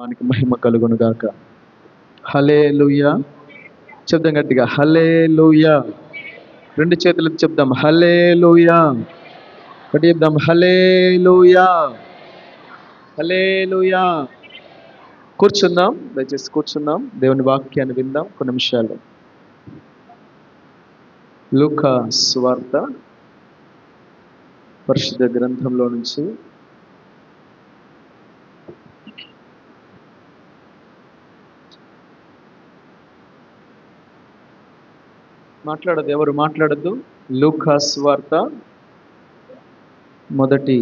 నామానికి మహిమ కలుగును గాక. హల్లెలూయా. చెప్దాం గట్టిగా, హల్లెలూయా. రెండు చేతులతో చెప్దాం, హల్లెలూయా. గట్టి చెప్దాం, హల్లెలూయా, హల్లెలూయా. కూర్చుందాం, దయచేసి కూర్చుందాం. దేవుని వాక్యాన్ని విందాం కొన్ని నిమిషాలు. లూకా సువార్త పరిశుద్ధ గ్రంథంలో నుంచి మాట్లాడదు, ఎవరు మాట్లాడద్దు. లూకా సువార్త మొదటి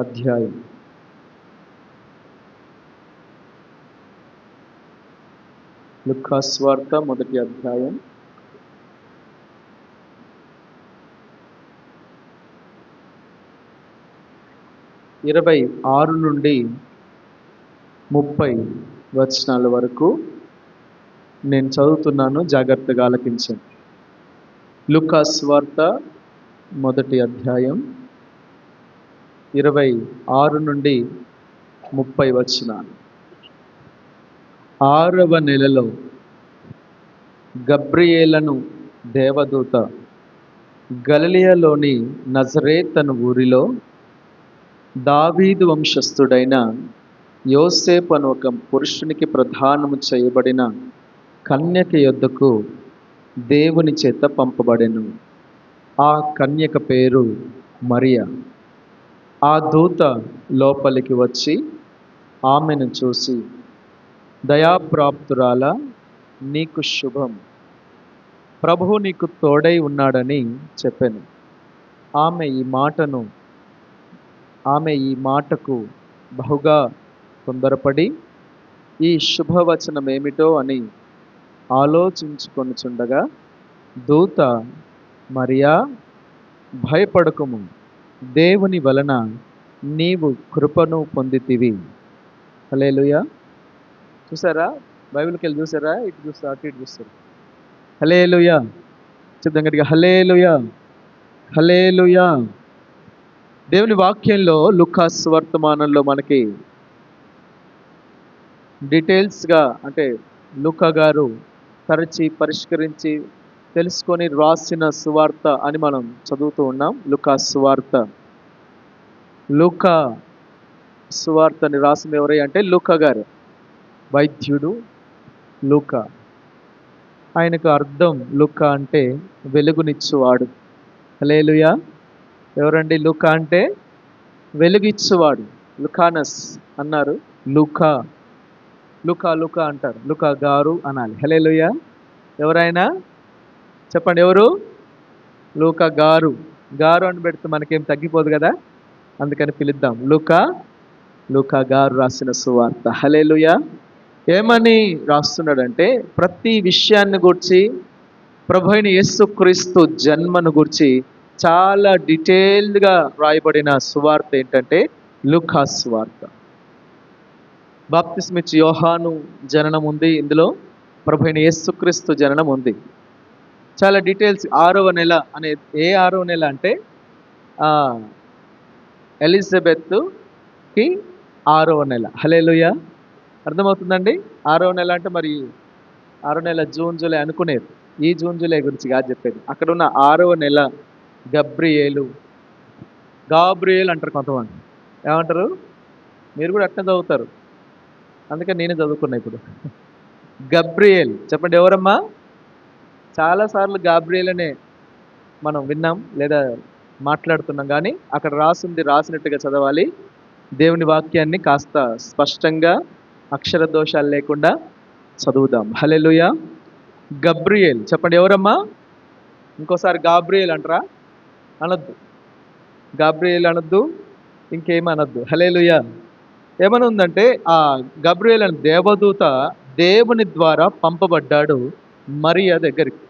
అధ్యాయం. లూకా సువార్త మొదటి అధ్యాయం 26 నుండి 30 వచనాల వరకు నేను చదువుతున్నాను, జాగ్రత్తగా ఆలకించండి. లూకా సువార్త మొదటి అధ్యాయం 26 నుండి 30 వచనాలు. 6వ నెలలో గబ్రియేలను దేవదూత గలిలయలోని నజరేత్ అను ఊరిలో దావీదు వంశస్థుడైన యోసేపు అను ఒక పురుషునికి ప్రదానము చేయబడిన కన్యక యొద్దకు దేవుని చేత పంపబడెను. ఆ కన్యక పేరు మరియా. ఆ దూత లోపలికి వచ్చి ఆమెను చూసి, దయాప్రాప్తురాల, నీకు శుభం, ప్రభువు నీకు తోడై ఉన్నాడని చెప్పెను. ఆమె ఈ మాటకు బహుగా తొందరపడి ఈ శుభవచనం ఏమిటో అని ఆలోచించుకొనుచుండగా దూత, మరియా, భయపడకుము, దేవుని వలన నీవు కృపను పొందితివి. హల్లెలూయా. చూసారా? బైబిల్కి వెళ్ళి చూసారా? ఇటు చూస్తారు, అటు ఇటు చూస్తారు. హల్లెలూయా. చెప్దాం గట్టిగా, హల్లెలూయా, హల్లెలూయా. దేవుని వాక్యంలో లూకా సువర్తమానంలో మనకి డీటెయిల్స్గా, అంటే లూకా గారు తరచి పరిష్కరించి తెలుసుకొని రాసిన సువార్త అని మనం చదువుతూ ఉన్నాం. లూకా సువార్తని రాసింది ఎవరై అంటే లూకా గారు, వైద్యుడు లూకా. ఆయనకు అర్థం లూకా అంటే వెలుగునిచ్చువాడు. హల్లెలూయా. ఎవరండి లూకా అంటే? వెలుగిచ్చువాడు. లుకానస్ అన్నారు, లూకా అంటారు, లూకా గారు అనాలి. హల్లెలూయా. ఎవరైనా చెప్పండి, ఎవరు? లూకా గారు అని పెడితే మనకేం తగ్గిపోదు కదా, అందుకని పిలుద్దాం, లూకా గారు రాసిన సువార్త. హల్లెలూయా. ఏమని రాస్తున్నాడంటే, ప్రతి విషయాన్ని గురించి, ప్రభు అయిన యేసుక్రీస్తు జన్మను గురించి చాలా డీటెయిల్డ్గా రాయబడిన సువార్త ఏంటంటే లూకా సువార్త. బాప్తిస్మిచ్చి యోహాను జననం ఉంది ఇందులో, ప్రభు అయిన యేసుక్రీస్తు జననం ఉంది. చాలా డీటెయిల్స్. 6వ నెల అనే, ఏ 6వ నెల అంటే ఎలిజబెత్కి 6వ నెల. హల్లెలూయా. అర్థమవుతుందండి? 6వ నెల అంటే మరి 6వ నెల జూన్ జూలై అనుకునేది, ఈ జూన్ జూలై గురించి కాదు చెప్పేది. అక్కడ ఉన్న 6వ నెల గాబ్రియేలు అంటారు కొంతమంది. ఏమంటారు? మీరు కూడా అట్నే చదువుతారు, అందుకని నేనే చదువుకున్నా ఇప్పుడు. గబ్రియేల్. చెప్పండి, ఎవరమ్మా? చాలాసార్లు గాబ్రియేల్ అనే మనం విన్నాం లేదా మాట్లాడుతున్నాం, కానీ అక్కడ రాసినట్టుగా చదవాలి. దేవుని వాక్యాన్ని కాస్త స్పష్టంగా అక్షర దోషాలు లేకుండా చదువుదాం. హల్లెలూయా. గబ్రియేల్. చెప్పండి, ఎవరమ్మా? ఇంకోసారి గాబ్రియేల్ అంటారా? అనొద్దు, గాబ్రియేల్ అనొద్దు, ఇంకేమనొద్దు. హల్లెలూయా. ఏమని ఉందంటే, ఆ గబ్రియేల్ అనే దేవదూత దేవుని ద్వారా పంపబడ్డాడు మరియా దగ్గరికి.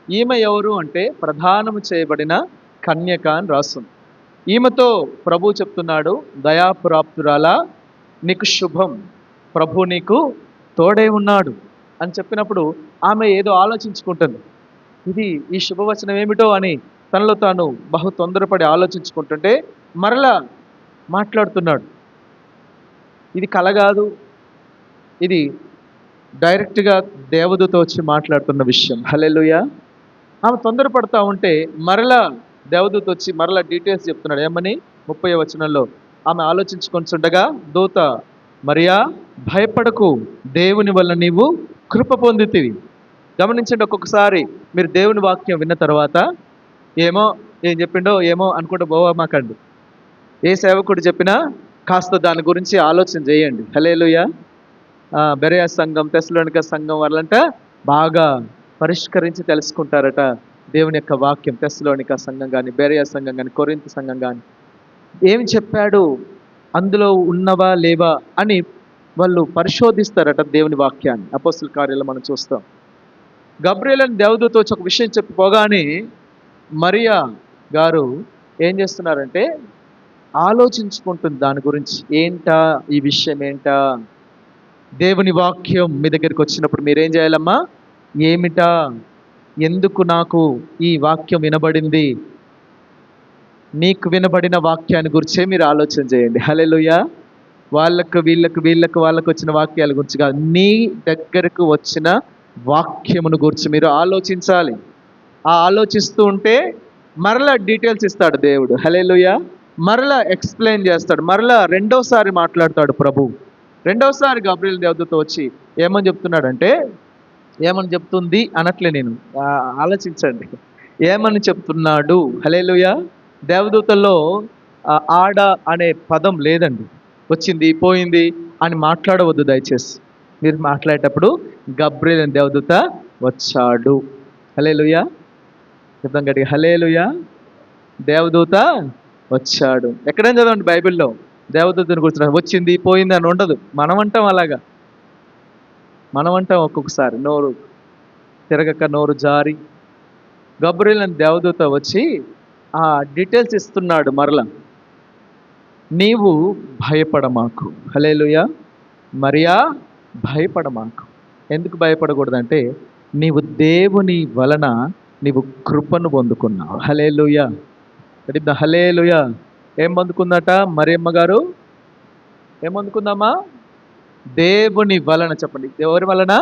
ఈమె ఎవరు అంటే ప్రదానము చేయబడిన కన్యక అని రాస్తుంది. ఈమెతో ప్రభు చెప్తున్నాడు, దయాప్రాప్తురాలా, నీకు శుభం, ప్రభు నీకు తోడై ఉన్నాడు అని చెప్పినప్పుడు ఆమె ఏదో ఆలోచించుకుంటుంది. ఈ శుభవచనం ఏమిటో అని తనలో తాను బహు తొందరపడి ఆలోచించుకుంటుంటే మరలా మాట్లాడుతున్నాడు. ఇది కల కాదు, ఇది డైరెక్ట్గా దేవదూత వచ్చి మాట్లాడుతున్న విషయం. హల్లెలూయా. ఆమె తొందరపడతా ఉంటే మరలా దేవదూత వచ్చి మరలా డీటెయిల్స్ చెప్తున్నాడు. ఏమని? 30వ వచనంలో, ఆమె ఆలోచించుకొనిచుండగా దూత, మరియా భయపడకు, దేవుని వల్ల నీవు కృప పొందితివి. గమనించండి, ఒక్కొక్కసారి మీరు దేవుని వాక్యం విన్న తర్వాత ఏం చెప్పిండో ఏమో అనుకుంటూ పోవమాకండి. ఏ సేవకుడు చెప్పినా కాస్త దాని గురించి ఆలోచన చేయండి. హల్లెలూయా. బెరెయ సంఘం, తెస్సలోనిక సంఘం వాళ్ళంట బాగా పరిష్కరించి తెలుసుకుంటారట దేవుని యొక్క వాక్యం. తెస్సలోనిక సంఘం కానీ, బెరెయ సంఘం కానీ, కొరింథీ సంఘం కానీ ఏం చెప్పాడు, అందులో ఉన్నవా లేవా అని వాళ్ళు పరిశోధిస్తారట దేవుని వాక్యాన్ని. అపోస్తల కార్యాల్లో మనం చూస్తాం. గబ్రియల్ అని దేవదూత వచ్చి ఒక విషయం చెప్పిపోగానే మరియా గారు ఏం చేస్తున్నారంటే ఆలోచించుకుంటుంది దాని గురించి. ఏంటా ఈ విషయం, ఏంటా? దేవుని వాక్యం మీ దగ్గరికి వచ్చినప్పుడు మీరేం చేయాలమ్మా? ఏమిటా, ఎందుకు నాకు ఈ వాక్యం వినబడింది? నీకు వినబడిన వాక్యాన్ని గురించే మీరు ఆలోచన చేయండి. హల్లెలూయా. వాళ్ళకు వచ్చిన వాక్యాల గురించి కాదు, నీ దగ్గరకు వచ్చిన వాక్యమును గురించి మీరు ఆలోచించాలి. ఆలోచిస్తూ ఉంటే మరలా డీటెయిల్స్ ఇస్తాడు దేవుడు. హల్లెలూయా. మరలా ఎక్స్ప్లెయిన్ చేస్తాడు, మరలా రెండోసారి మాట్లాడతాడు ప్రభు. రెండోసారి గబ్రియల్ దేవదూత వచ్చి ఏమని చెప్తున్నాడంటే, ఏమని చెప్తుంది అనట్లే, నేను ఆలోచించండి ఏమని చెప్తున్నాడు. హల్లెలూయా. దేవదూతల్లో ఆడ అనే పదం లేదండి. వచ్చింది పోయింది అని మాట్లాడవద్దు దయచేసి. మీరు మాట్లాడేటప్పుడు గబ్రియల్ అనే దేవదూత వచ్చాడు. హల్లెలూయా. చెప్తాం గట్టిగా, హల్లెలూయా. దేవదూత వచ్చాడు. ఎక్కడైనా చదవండి బైబిల్లో దేవదూతను కూర్చున్నాడు, వచ్చింది పోయింది అని ఉండదు. మనం అంటాం అలాగా, మనం అంటాం ఒక్కొక్కసారి నోరు తిరగక నోరు జారి. గబ్రియల్ అనే దేవదూత వచ్చి ఆ డీటెయిల్స్ ఇస్తున్నాడు మరలా. నీవు భయపడమాకు. హల్లెలూయా. మరియా భయపడమాకు. ఎందుకు భయపడకూడదంటే నీవు దేవుని వలన నీవు కృపను పొందుకున్నావు. హల్లెలూయా. హల్లెలూయా. ఏం పొందుకుందట మరియమ్మ గారు? ఏం పొందుకుందామా? దేవుని వలన. చెప్పండి, ఎవరి వలన?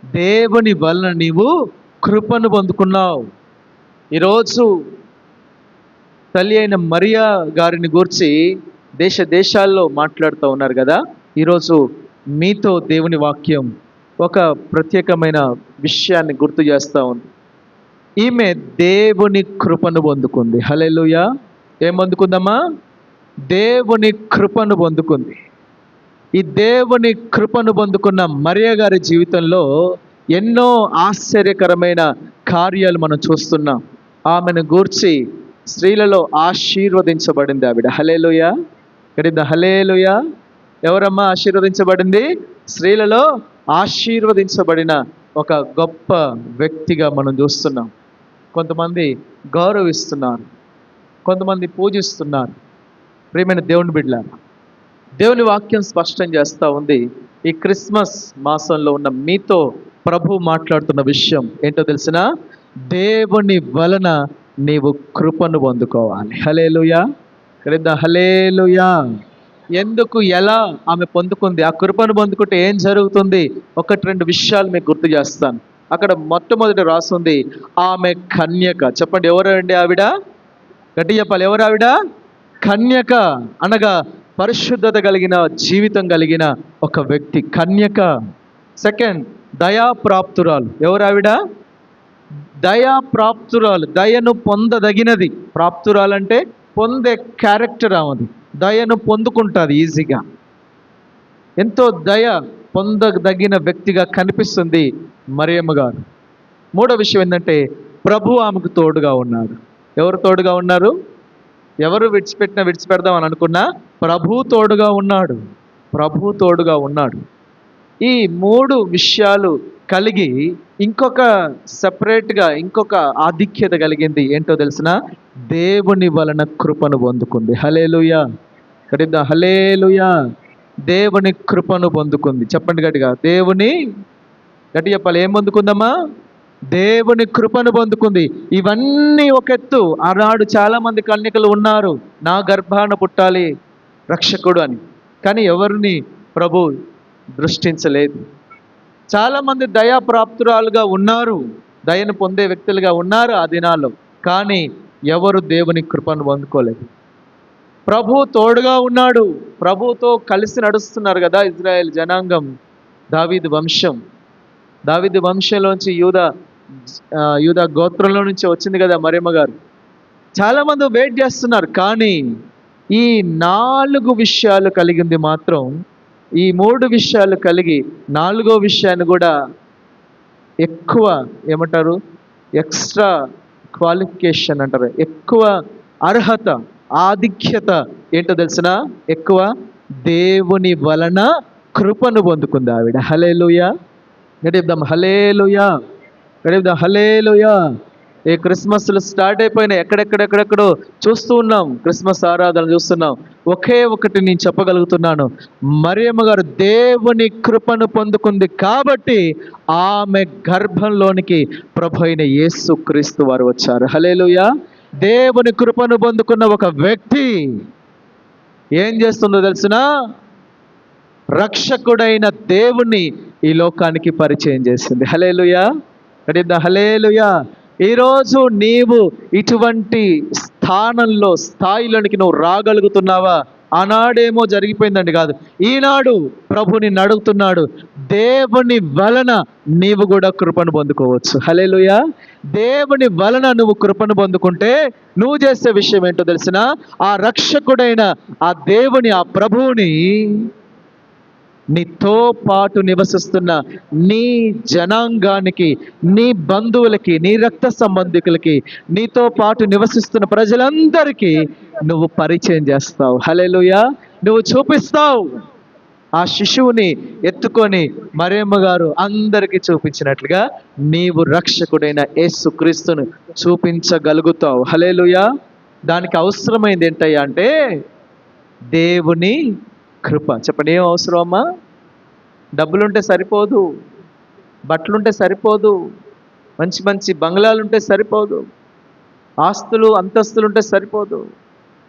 దేవుని వలన నీవు కృపను పొందుకున్నావు. ఈరోజు తల్లి అయిన మరియా గారిని గూర్చి దేశాల్లో మాట్లాడుతూ ఉన్నారు కదా. ఈరోజు మీతో దేవుని వాక్యం ఒక ప్రత్యేకమైన విషయాన్ని గుర్తు చేస్తూ ఉంది. ఈమె దేవుని కృపను పొందుకుంది. హల్లెలూయా. ఏం పొందుకుందమ్మా? దేవుని కృపను పొందుకుంది. ఈ దేవుని కృపను పొందుకున్న మరియా గారి జీవితంలో ఎన్నో ఆశ్చర్యకరమైన కార్యాలు మనం చూస్తున్నాం. ఆమెను గూర్చి స్త్రీలలో ఆశీర్వదించబడింది ఆవిడ. హల్లెలూయా. హల్లెలూయా. ఎవరమ్మా ఆశీర్వదించబడింది? స్త్రీలలో ఆశీర్వదించబడిన ఒక గొప్ప వ్యక్తిగా మనం చూస్తున్నాం. కొంతమంది గౌరవిస్తున్నారు, కొంతమంది పూజిస్తున్నారు. ప్రియమైన దేవుని బిడ్డలారా, దేవుని వాక్యం స్పష్టం చేస్తూ ఉంది. ఈ క్రిస్మస్ మాసంలో ఉన్న మీతో ప్రభు మాట్లాడుతున్న విషయం ఏంటో తెలిసిన? దేవుని వలన నీవు కృపను పొందుకోవాలి. హల్లెలూయా. హల్లెలూయా. ఎందుకు, ఎలా ఆమె పొందుకుంది? ఆ కృపను పొందుకుంటే ఏం జరుగుతుంది? ఒకటి రెండు విషయాలు మీకు గుర్తు చేస్తాను. అక్కడ మొట్టమొదటి రాస్తుంది ఆమె కన్యక. చెప్పండి, ఎవరండి ఆవిడ? గట్టి చెప్పాలి, ఎవరు ఆవిడ? కన్యక అనగా పరిశుద్ధత కలిగిన జీవితం కలిగిన ఒక వ్యక్తి, కన్యక. సెకండ్, దయాప్రాప్తురాలు. ఎవరు ఆవిడ? దయాప్రాప్తురాలు, దయను పొందదగినది. ప్రాప్తురాలు అంటే పొందే క్యారెక్టర్ ఆమెది. దయను పొందుకుంటుంది ఈజీగా. ఎంతో దయ పొందదగిన వ్యక్తిగా కనిపిస్తుంది మరియమ్మ గారు. మూడో విషయం ఏంటంటే ప్రభు ఆమెకు తోడుగా ఉన్నాడు. ఎవరు తోడుగా ఉన్నారు? ఎవరు విడిచిపెడదాం అని అనుకున్నా ప్రభు తోడుగా ఉన్నాడు. ప్రభు తోడుగా ఉన్నాడు. ఈ మూడు విషయాలు కలిగి ఇంకొక సపరేట్గా ఇంకొక ఆధిక్యత కలిగింది. ఏంటో తెలిసిన? దేవుని వలన కృపను పొందుకుంది. హల్లెలూయా. హల్లెలూయా. దేవుని కృపను పొందుకుంది. చెప్పండి గట్టిగా, దేవుని. గట్టి చెప్పాలి, ఏం పొందుకుందమ్మా? దేవుని కృపను పొందుకుంది. ఇవన్నీ ఒక ఎత్తు. ఆనాడు చాలా మంది కన్యకలు ఉన్నారు, నా గర్భాన పుట్టాలి రక్షకుడు అని. కానీ ఎవరిని ప్రభు దృష్టించలేదు. చాలామంది దయాప్రాప్తురాలుగా ఉన్నారు, దయను పొందే వ్యక్తులుగా ఉన్నారు ఆ దినాల్లో. కానీ ఎవరు దేవుని కృపను పొందుకోలేదు. ప్రభు తోడుగా ఉన్నాడు, ప్రభుతో కలిసి నడుస్తున్నారు కదా ఇజ్రాయెల్ జనాంగం. దావీదు వంశంలోంచి యూదా గోత్రంలో నుంచి వచ్చింది కదా మరియమ్మ గారు. చాలామంది వెయిట్ చేస్తున్నారు. కానీ ఈ 4 విషయాలు కలిగింది మాత్రం, ఈ 3 విషయాలు కలిగి 4వ విషయాన్ని కూడా ఎక్కువ ఏమంటారు, ఎక్స్ట్రా క్వాలిఫికేషన్ అంటారు, ఎక్కువ అర్హత, ఆధిక్యత ఏంటో తెలిసిన, ఎక్కువ దేవుని వలన కృపను పొందుకుంది ఆవిడ. హల్లెలూయా. గడిద్దాం హల్లెలూయా, గడిద్దాం హల్లెలూయా. ఈ క్రిస్మస్లు స్టార్ట్ అయిపోయినాయి, ఎక్కడెక్కడెక్కడెక్కడో చూస్తూ ఉన్నాం, క్రిస్మస్ ఆరాధన చూస్తున్నాం. ఒకే ఒకటి నేను చెప్పగలుగుతున్నాను, మరియమ్మ గారు దేవుని కృపను పొందుకుంది కాబట్టి ఆమె గర్భంలోనికి ప్రభు అయిన యేసు క్రీస్తు వారు వచ్చారు. హల్లెలూయా. దేవుని కృపను పొందుకున్న ఒక వ్యక్తి ఏం చేస్తుందో తెలిసిన, రక్షకుడైన దేవుణ్ణి ఈ లోకానికి పరిచయం చేసింది. హల్లెలూయా, హల్లెలూయా. ఈరోజు నీవు ఇటువంటి స్థాయిలోనికి నువ్వు రాగలుగుతున్నావా? ఆనాడేమో జరిగిపోయిందండి కాదు, ఈనాడు ప్రభుని అడుగుతున్నాడు, దేవుని వలన నీవు కూడా కృపను పొందుకోవచ్చు. హల్లెలూయా. దేవుని వలన నువ్వు కృపను పొందుకుంటే నువ్వు చేసే విషయం ఏంటో తెలిసిన, ఆ రక్షకుడైన ఆ దేవుని, ఆ ప్రభువుని నీతో పాటు నివసిస్తున్న నీ జనాంగానికి, నీ బంధువులకి, నీ రక్త సంబంధికులకి, నీతో పాటు నివసిస్తున్న ప్రజలందరికీ నువ్వు పరిచయం చేస్తావు. హల్లెలూయా. నువ్వు చూపిస్తావు. ఆ శిశువుని ఎత్తుకొని మరియమ్మ గారు అందరికీ చూపించినట్లుగా నీవు రక్షకుడైన యేసుక్రీస్తును చూపించగలుగుతావు. హల్లెలూయా. దానికి అవసరమైంది ఏంటయ్యా అంటే దేవుని కృప. చెప్పండి, ఏం అవసరం అమ్మా? డబ్బులుంటే సరిపోదు, బట్టలుంటే సరిపోదు, మంచి మంచి బంగ్లాలుంటే సరిపోదు, ఆస్తులు అంతస్తులుంటే సరిపోదు.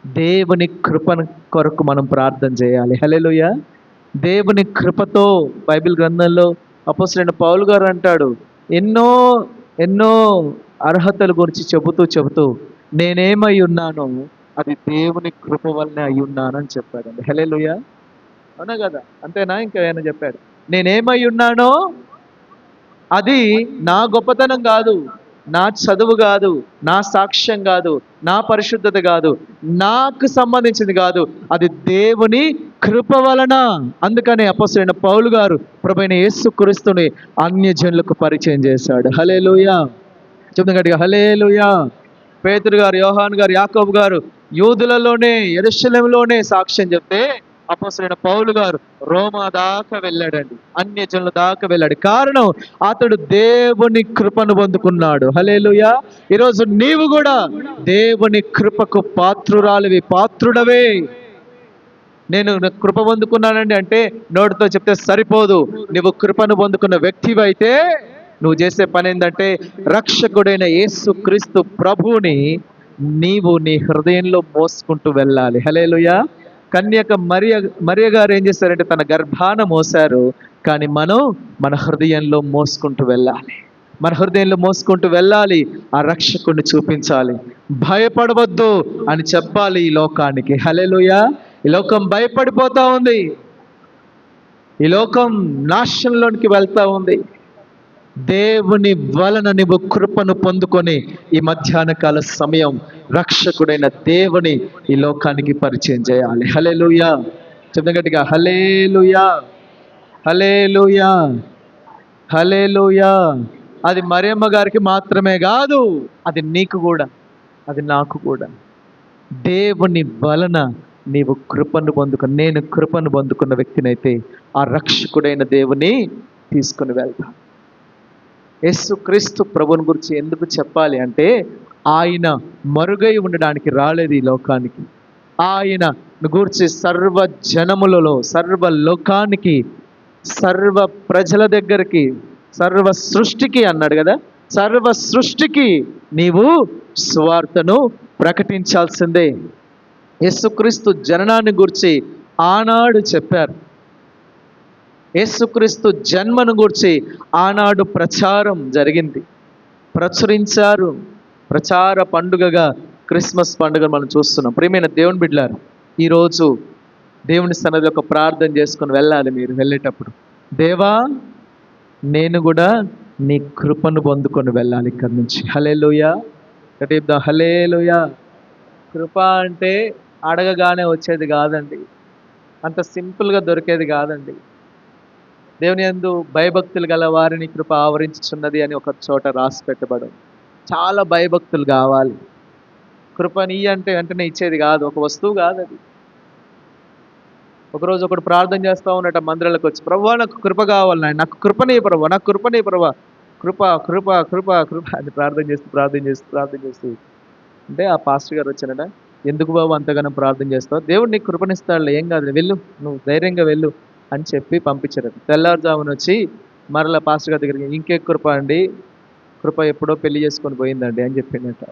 దేవుని కృపను కొరకు మనం ప్రార్థన చేయాలి. హల్లెలూయా. దేవుని కృపతో బైబిల్ గ్రంథంలో అపోస్తలుడైన పౌలు గారు అంటాడు, ఎన్నో ఎన్నో అర్హతల గురించి చెబుతూ నేనేమై ఉన్నానో అది దేవుని కృప వల్లనే అయి ఉన్నానని చెప్పాడండి. హల్లెలూయా. అవునా కదా? అంతేనా? ఇంకా ఏమైనా చెప్పాడు? నేనేమై ఉన్నానో అది నా గొప్పతనం కాదు, నా చదువు కాదు, నా సాక్ష్యం కాదు, నా పరిశుద్ధత కాదు, నాకు సంబంధించింది కాదు, అది దేవుని కృప వలన. అందుకనే అపోస్తలుడైన పౌలు గారు ప్రభువైన యేసుక్రీస్తుని అన్యజనులకు పరిచయం చేశాడు. హల్లెలూయా. చెప్తాం గట్టిగా హల్లెలూయా. పేతురు గారు, యోహాను గారు, యాకోబు గారు యూదులలోనే, యెరూషలేములోనే సాక్ష్యం చెప్తే అపోస్తలుడైన పౌలు గారు రోమా దాకా వెళ్ళాడండి, అన్యజనుల దాకా వెళ్ళాడు. కారణం, అతడు దేవుని కృపను పొందుకున్నాడు. హల్లెలూయా. ఈరోజు నీవు కూడా దేవుని కృపకు పాత్రుడవే. నేను కృప పొందుకున్నానండి అంటే నోటితో చెప్తే సరిపోదు. నువ్వు కృపను పొందుకున్న వ్యక్తివైతే నువ్వు చేసే పని ఏంటంటే రక్షకుడైన యేసుక్రీస్తు ప్రభువుని నీవు నీ హృదయంలో మోసుకుంటూ వెళ్ళాలి. హల్లెలూయా. కన్యక మరియ గారు ఏం చేశారంటే తన గర్భాన మోసారు, కానీ మనం మన హృదయంలో మోసుకుంటూ వెళ్ళాలి. మన హృదయంలో మోసుకుంటూ వెళ్ళాలి. ఆ రక్షకుడిని చూపించాలి. భయపడవద్దు అని చెప్పాలి ఈ లోకానికి. హల్లెలూయా. ఈ లోకం భయపడిపోతా ఉంది, ఈ లోకం నాశనంలోనికి వెళ్తా ఉంది. దేవుని వలన నువ్వు కృపను పొందుకొని ఈ మధ్యాహ్న కాల సమయం రక్షకుడైన దేవుని ఈ లోకానికి పరిచయం చేయాలి. హల్లెలూయా. చెప్తాం గట్టిగా హల్లెలూయా, హల్లెలూయా, హల్లెలూయా. అది మరియమ్మ గారికి మాత్రమే కాదు, అది నీకు కూడా, అది నాకు కూడా. దేవుని వలన నీవు కృపను పొందుకుని, నేను కృపను పొందుకున్న వ్యక్తినైతే ఆ రక్షకుడైన దేవుని తీసుకుని వెళ్తా. యేసుక్రీస్తు ప్రభుని గురించి ఎందుకు చెప్పాలి అంటే ఆయన మరుగై ఉండడానికి రాలేదు ఈ లోకానికి. ఆయన గురించి సర్వ జనములలో, సర్వ లోకానికి, సర్వ ప్రజల దగ్గరికి, సర్వ సృష్టికి అన్నాడు కదా, సర్వ సృష్టికి నీవు సువార్తను ప్రకటించాల్సిందే. యేసుక్రీస్తు జననాన్ని గురించి ఆనాడు చెప్పారు. యేసుక్రీస్తు జన్మను గూర్చి ఆనాడు ప్రచారం జరిగింది, ప్రచురించారు. ప్రచార పండుగగా క్రిస్మస్ పండుగ మనం చూస్తున్నాం. ప్రియమైన దేవుని బిడ్డలారా, ఈరోజు దేవుని సన్నిధిలో ఒక ప్రార్థన చేసుకొని వెళ్ళాలి. మీరు వెళ్ళేటప్పుడు, దేవా నేను కూడా నీ కృపను పొందుకొని వెళ్ళాలి ఇక్కడి నుంచి. హల్లెలూయా, చెప్దాం హల్లెలూయా. కృప అంటే అడగగానే వచ్చేది కాదండి, అంత సింపుల్గా దొరికేది కాదండి. దేవుని యందు భయభక్తులు గల వారిని కృప ఆవరించుచున్నది అని ఒక చోట రాసి పెట్టబడింది. చాలా భయభక్తులు కావాలి. కృపని అంటే వెంటనే ఇచ్చేది కాదు, ఒక వస్తువు కాదు అది. ఒకరోజు ఒకడు ప్రార్థన చేస్తూ ఉన్నట్టు మందిరాలకు వచ్చి, ప్రభువా నాకు కృప కావాలి నాయన, నాకు కృపనే ప్రభు, నాకు కృపనే ప్రభు, కృప కృప కృప కృప అని ప్రార్థన చేస్తూ అంటే ఆ పాస్టర్ గారు వచ్చానట, ఎందుకు బాబు అంతగానో ప్రార్థన చేస్తావు, దేవుడు నీకు కృపనిస్తాడులే, ఏం కాదు, వెళ్ళు, నువ్వు ధైర్యంగా వెళ్ళు అని చెప్పి పంపించారు. తెల్లారుజామున వచ్చి మరలా పాస్టర్ గారి దగ్గరికి, ఇంకే కృప అండి, కృప ఎప్పుడో పెళ్లి చేసుకొని పోయిందండి అని చెప్పిందట.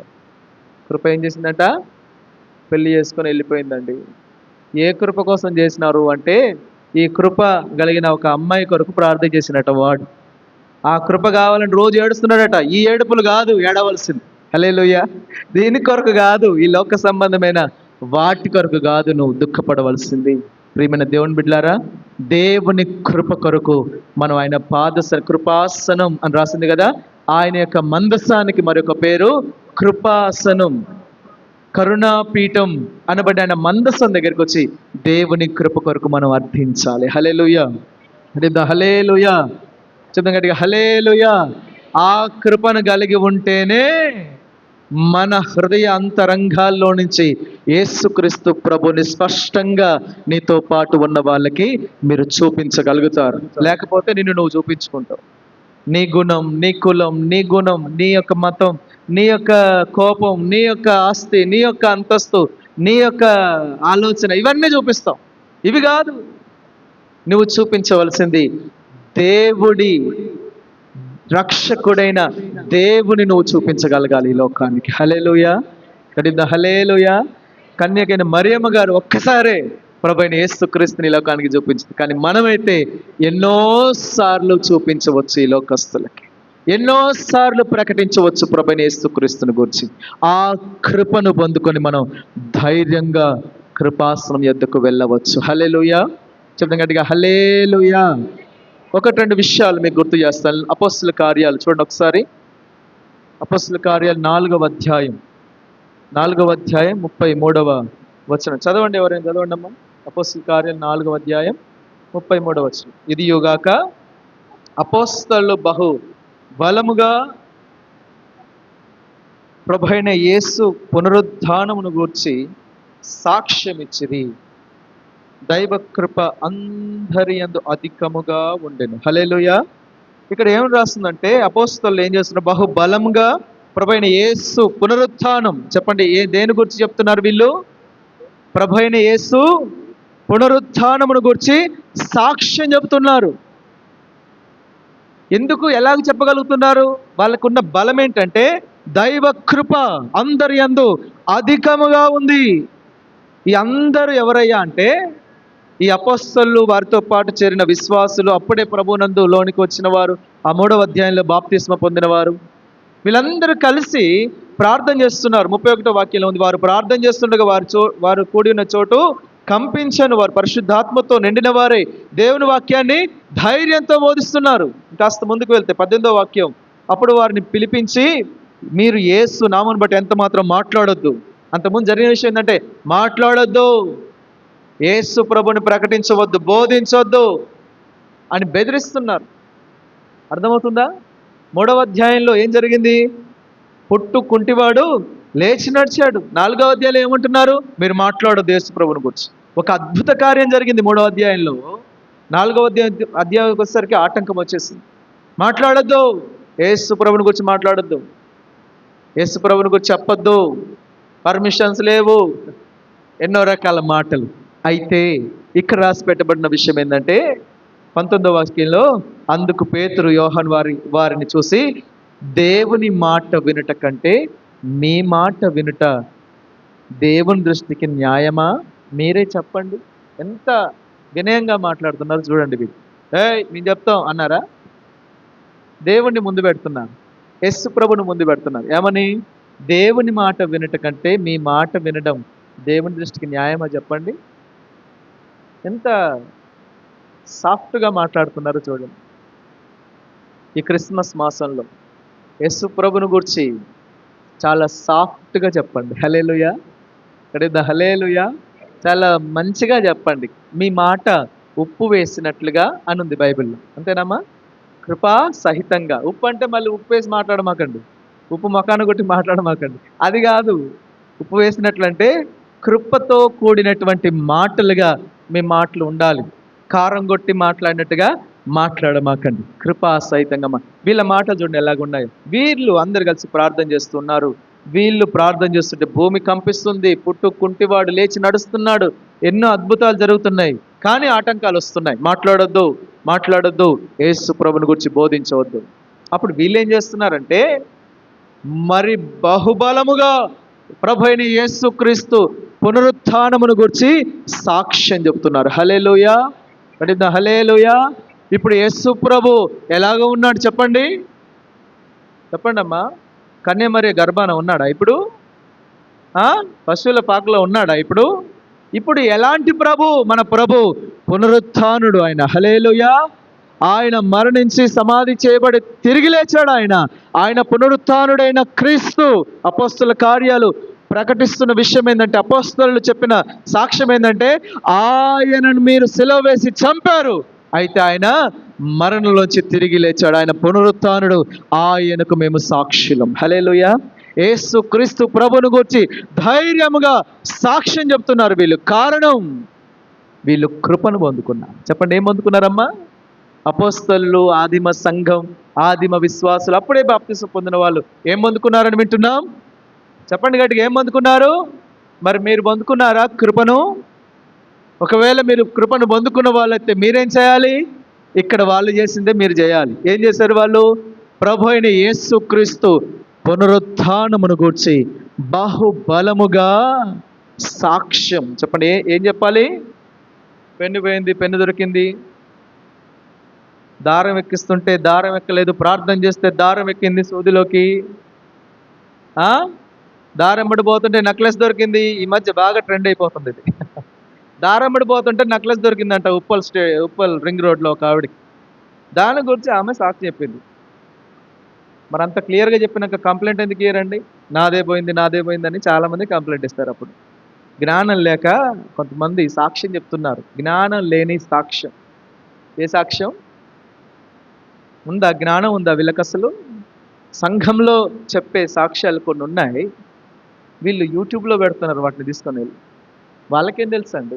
కృప ఏం చేసిందట, పెళ్లి చేసుకొని వెళ్ళిపోయిందండి. ఏ కృప కోసం చేసినారు అంటే, ఈ కృప కలిగిన ఒక అమ్మాయి కొరకు ప్రార్థన చేసినట వాడు. ఆ కృప కావాలని రోజు ఏడుస్తున్నాడట. ఈ ఏడుపులు కాదు ఏడవలసింది, హల్లెలూయా. దీని కొరకు కాదు, ఈ లోక సంబంధమైన వాటి కొరకు కాదు నువ్వు దుఃఖపడవలసింది. ప్రియమైన దేవుని బిడ్డలారా, దేవుని కృప కొరకు మనం ఆయన కృపాసనం అని రాసింది కదా, ఆయన యొక్క మందసానికి మరొక పేరు కృపాసనం. కరుణాపీఠం అనబడి ఆయన మందసం దగ్గరికి వచ్చి దేవుని కృప కొరకు మనం అర్థించాలి. హల్లెలూయా, హల్లెలూయా, చెప్తాం గట్టిగా హల్లెలూయా. ఆ కృపను కలిగి ఉంటేనే మన హృదయ అంతరంగాల్లో నుంచి యేసుక్రీస్తు ప్రభుని స్పష్టంగా నీతో పాటు ఉన్న వాళ్ళకి మీరు చూపించగలుగుతారు. లేకపోతే నిన్ను నువ్వు చూపించుకుంటావు. నీ గుణం, నీ కులం, నీ గుణం, నీ యొక్క మతం, నీ యొక్క కోపం, నీ యొక్క ఆస్తి, నీ యొక్క అంతస్తు, నీ యొక్క ఆలోచన, ఇవన్నీ చూపిస్తావు. ఇవి కాదు నువ్వు చూపించవలసింది, దేవుడి రక్షకుడైన దేవుని నువ్వు చూపించగలగాలి ఈ లోకానికి. హల్లెలూయా, హల్లెలూయా. కన్యకైన మరియమ్మ గారు ఒక్కసారే ప్రభువైన యేసుక్రీస్తుని ఈ లోకానికి చూపించింది. కానీ మనమైతే ఎన్నోసార్లు చూపించవచ్చు ఈ లోకస్తులకి, ఎన్నోసార్లు ప్రకటించవచ్చు ప్రభువైన యేసుక్రీస్తుని గురించి. ఆ కృపను పొందుకొని మనం ధైర్యంగా కృపాసనం యొద్దకు వెళ్ళవచ్చు. హల్లెలూయా, చెప్తాం గట్టిగా హల్లెలూయా. ఒకటి రెండు విషయాలు మీకు గుర్తు చేస్తాను. అపోస్తుల కార్యాలు చూడండి ఒకసారి. అపోస్తుల కార్యాలు 4వ అధ్యాయం 33వ వచనం చదవండి. ఎవరైనా చదవండి అమ్మా. అపోస్తుల కార్యాలు 4వ అధ్యాయం 33వ వచనం. ఇది యుగాక అపోస్తలులు బహు బలముగా ప్రభువైన యేసు పునరుద్ధానమును గూర్చి సాక్ష్యమిచ్చిరి, దైవ కృప అందరి యందు అధికముగా ఉండెను. హల్లెలూయా. ఇక్కడ ఏం రాస్తుందంటే, అపోస్తలులు ఏం చేస్తున్నారు, బహుబలంగా ప్రభువైన యేసు పునరుత్థానం. చెప్పండి, దేని గురించి చెప్తున్నారు వీళ్ళు? ప్రభువైన యేసు పునరుత్థానమును గురించి సాక్ష్యం చెబుతున్నారు. ఎందుకు, ఎలాగ చెప్పగలుగుతున్నారు? వాళ్ళకున్న బలం ఏంటంటే, దైవ కృప అందరి యందు అధికముగా ఉంది. ఈ అందరూ ఎవరయ్యా అంటే, ఈ అపోస్తలులు, వారితో పాటు చేరిన విశ్వాసులు, అప్పుడే ప్రభునందు లోనికి వచ్చిన వారు, ఆ 3వ అధ్యాయంలో బాప్తిస్మ పొందిన వారు, వీళ్ళందరూ కలిసి ప్రార్థన చేస్తున్నారు. 31వ వాక్యంలో ఉంది, వారు ప్రార్థన చేస్తుండగా వారు కూడి ఉన్న చోటు కంపించను, వారు పరిశుద్ధాత్మతో నిండిన వారే దేవుని వాక్యాన్ని ధైర్యంతో బోధిస్తున్నారు. కాస్త ముందుకు వెళ్తే 18వ వాక్యం, అప్పుడు వారిని పిలిపించి, మీరు యేసు నామమును బట్టి ఎంత మాత్రం మాట్లాడొద్దు. అంతకుముందు జరిగిన విషయం ఏంటంటే, మాట్లాడొద్దు, యేసు ప్రభుని ప్రకటించవద్దు, బోధించవద్దు అని బెదిరిస్తున్నారు. అర్థమవుతుందా? 3వ అధ్యాయంలో ఏం జరిగింది? పుట్టు కుంటివాడు లేచి నడిచాడు. 4వ అధ్యాయంలో ఏమంటున్నారు? మీరు మాట్లాడొద్దు యేసు ప్రభుని గురించి. ఒక అద్భుత కార్యం జరిగింది 3వ అధ్యాయంలో. 4వ అధ్యాయానికి వచ్చేసరికి ఆటంకం వచ్చేసింది. మాట్లాడొద్దు, యేసు ప్రభుని గురించి మాట్లాడొద్దు, యేసు ప్రభుని గురించి చెప్పొద్దు, పర్మిషన్స్ లేవు, ఎన్నో రకాల మాటలు. అయితే ఇక్కడ రాసి పెట్టబడిన విషయం ఏంటంటే, 19వ వాక్యంలో, అందుకు పేతురు యోహాను వారిని చూసి, దేవుని మాట వినుట కంటే మీ మాట వినుట దేవుని దృష్టికి న్యాయమా? మీరే చెప్పండి. ఎంత వినయంగా మాట్లాడుతున్నారు చూడండి వీళ్ళు. మేము చెప్తాం అన్నారా? దేవుణ్ణి ముందు పెడుతున్నారు, యేసు ప్రభుని ముందు పెడుతున్నారు. ఏమని? దేవుని మాట వినట కంటే మీ మాట వినడం దేవుని దృష్టికి న్యాయమా చెప్పండి? ఎంత సాఫ్ట్గా మాట్లాడుతున్నారో చూడండి. ఈ క్రిస్మస్ మాసంలో యేసు ప్రభుని గురించి చాలా సాఫ్ట్గా చెప్పండి. హల్లెలూయా, హల్లెలూయా. చాలా మంచిగా చెప్పండి. మీ మాట ఉప్పు వేసినట్లుగా అని ఉంది బైబిల్లో, అంతేనమ్మా? కృపా సహితంగా. ఉప్పు అంటే మళ్ళీ ఉప్పు వేసి మాట్లాడమాకండి, ఉప్పు మొఖాన్ని కొట్టి మాట్లాడమాకండి, అది కాదు. ఉప్పు వేసినట్లంటే కృపతో కూడినటువంటి మాటలుగా మీ మాటలు ఉండాలి. కారం కొట్టి మాట్లాడినట్టుగా మాట్లాడమాకండి, కృపా సహితంగా. వీళ్ళ మాటలు చూడండి ఎలాగున్నాయి. వీళ్ళు అందరు కలిసి ప్రార్థన చేస్తున్నారు. వీళ్ళు ప్రార్థన చేస్తుంటే భూమి కంపిస్తుంది, పుట్టు కుంటివాడు లేచి నడుస్తున్నాడు, ఎన్నో అద్భుతాలు జరుగుతున్నాయి. కానీ ఆటంకాలు వస్తున్నాయి. మాట్లాడొద్దు, మాట్లాడొద్దు, యేసు ప్రభుని గురించి బోధించవద్దు. అప్పుడు వీళ్ళు ఏం చేస్తున్నారంటే మరి బహుబలముగా ప్రభు అయిన యేసు క్రీస్తు పునరుత్థానమును గురించి సాక్ష్యం చెప్తున్నారు. హల్లెలూయా, హల్లెలూయా. ఇప్పుడు యేసు ప్రభు ఎలాగ ఉన్నాడు చెప్పండి? చెప్పండి అమ్మా. కన్యమరియు గర్భాన ఉన్నాడా ఇప్పుడు? పశువుల పాకలో ఉన్నాడా ఇప్పుడు? ఇప్పుడు ఎలాంటి ప్రభు? మన ప్రభు పునరుత్థానుడు ఆయన. హల్లెలూయా. ఆయన మరణించి సమాధి చేయబడి తిరిగి లేచాడు. ఆయన పునరుత్థానుడైన క్రీస్తు. అపోస్తల కార్యాలు ప్రకటిస్తున్న విషయం ఏంటంటే, అపోస్తలు చెప్పిన సాక్ష్యం ఏంటంటే, ఆయనను మీరు సిలువ వేసి చంపారు, అయితే ఆయన మరణంలోంచి తిరిగి లేచాడు. ఆయన పునరుత్థానుడు, ఆయనకు మేము సాక్షులం. హల్లెలూయా. యేసు క్రీస్తు ప్రభుని గురించి ధైర్యముగా సాక్ష్యం చెప్తున్నారు వీళ్ళు. కారణం, వీళ్ళు కృపను పొందుకున్నారు. చెప్పండి, ఏం పొందుకున్నారమ్మా? అపోస్తలు, ఆదిమ సంఘం, ఆదిమ విశ్వాసులు, అప్పుడే బాప్తిసం పొందిన వాళ్ళు ఏం పొందుకున్నారని వింటున్నాం? చెప్పండి గట్టిగా, ఏం పొందుకున్నారు? మరి మీరు పొందుకున్నారా కృపను? ఒకవేళ మీరు కృపను పొందుకున్న వాళ్ళైతే మీరేం చేయాలి? ఇక్కడ వాళ్ళు చేసిందే మీరు చేయాలి. ఏం చేశారు వాళ్ళు? ప్రభు అయిన యేసు క్రీస్తు పునరుత్థానమును గూర్చి బహుబలముగా సాక్ష్యం. చెప్పండి, ఏం చెప్పాలి? పెన్ను పోయింది, పెన్ను దొరికింది. దారం ఎక్కిస్తుంటే దారం ఎక్కలేదు, ప్రార్థన చేస్తే దారం ఎక్కింది సూదిలోకి. దారం పడిపోతుంటే నెక్లెస్ దొరికింది. ఈ మధ్య బాగా ట్రెండ్ అయిపోతుంది ఇది. దారం పడిపోతుంటే నెక్లెస్ దొరికిందంట ఉప్పల్ రింగ్ రోడ్లో ఒక ఆవిడికి. దాని గురించి ఆమె సాక్షి చెప్పింది. మరి అంత క్లియర్గా చెప్పినాక కంప్లైంట్ ఎందుకు ఇయ్యరండి? నాదే పోయిందని చాలామంది కంప్లైంట్ ఇస్తారు. అప్పుడు జ్ఞానం లేక కొంతమంది సాక్ష్యం చెప్తున్నారు. జ్ఞానం లేని సాక్ష్యం. ఏ సాక్ష్యం ఉందా? జ్ఞానం ఉందా వీళ్ళకి? అసలు సంఘంలో చెప్పే సాక్ష్యాలు కొన్ని ఉన్నాయి, వీళ్ళు యూట్యూబ్లో పెడుతున్నారు వాటిని తీసుకొని వెళ్ళి. వాళ్ళకేం తెలుసు అండి?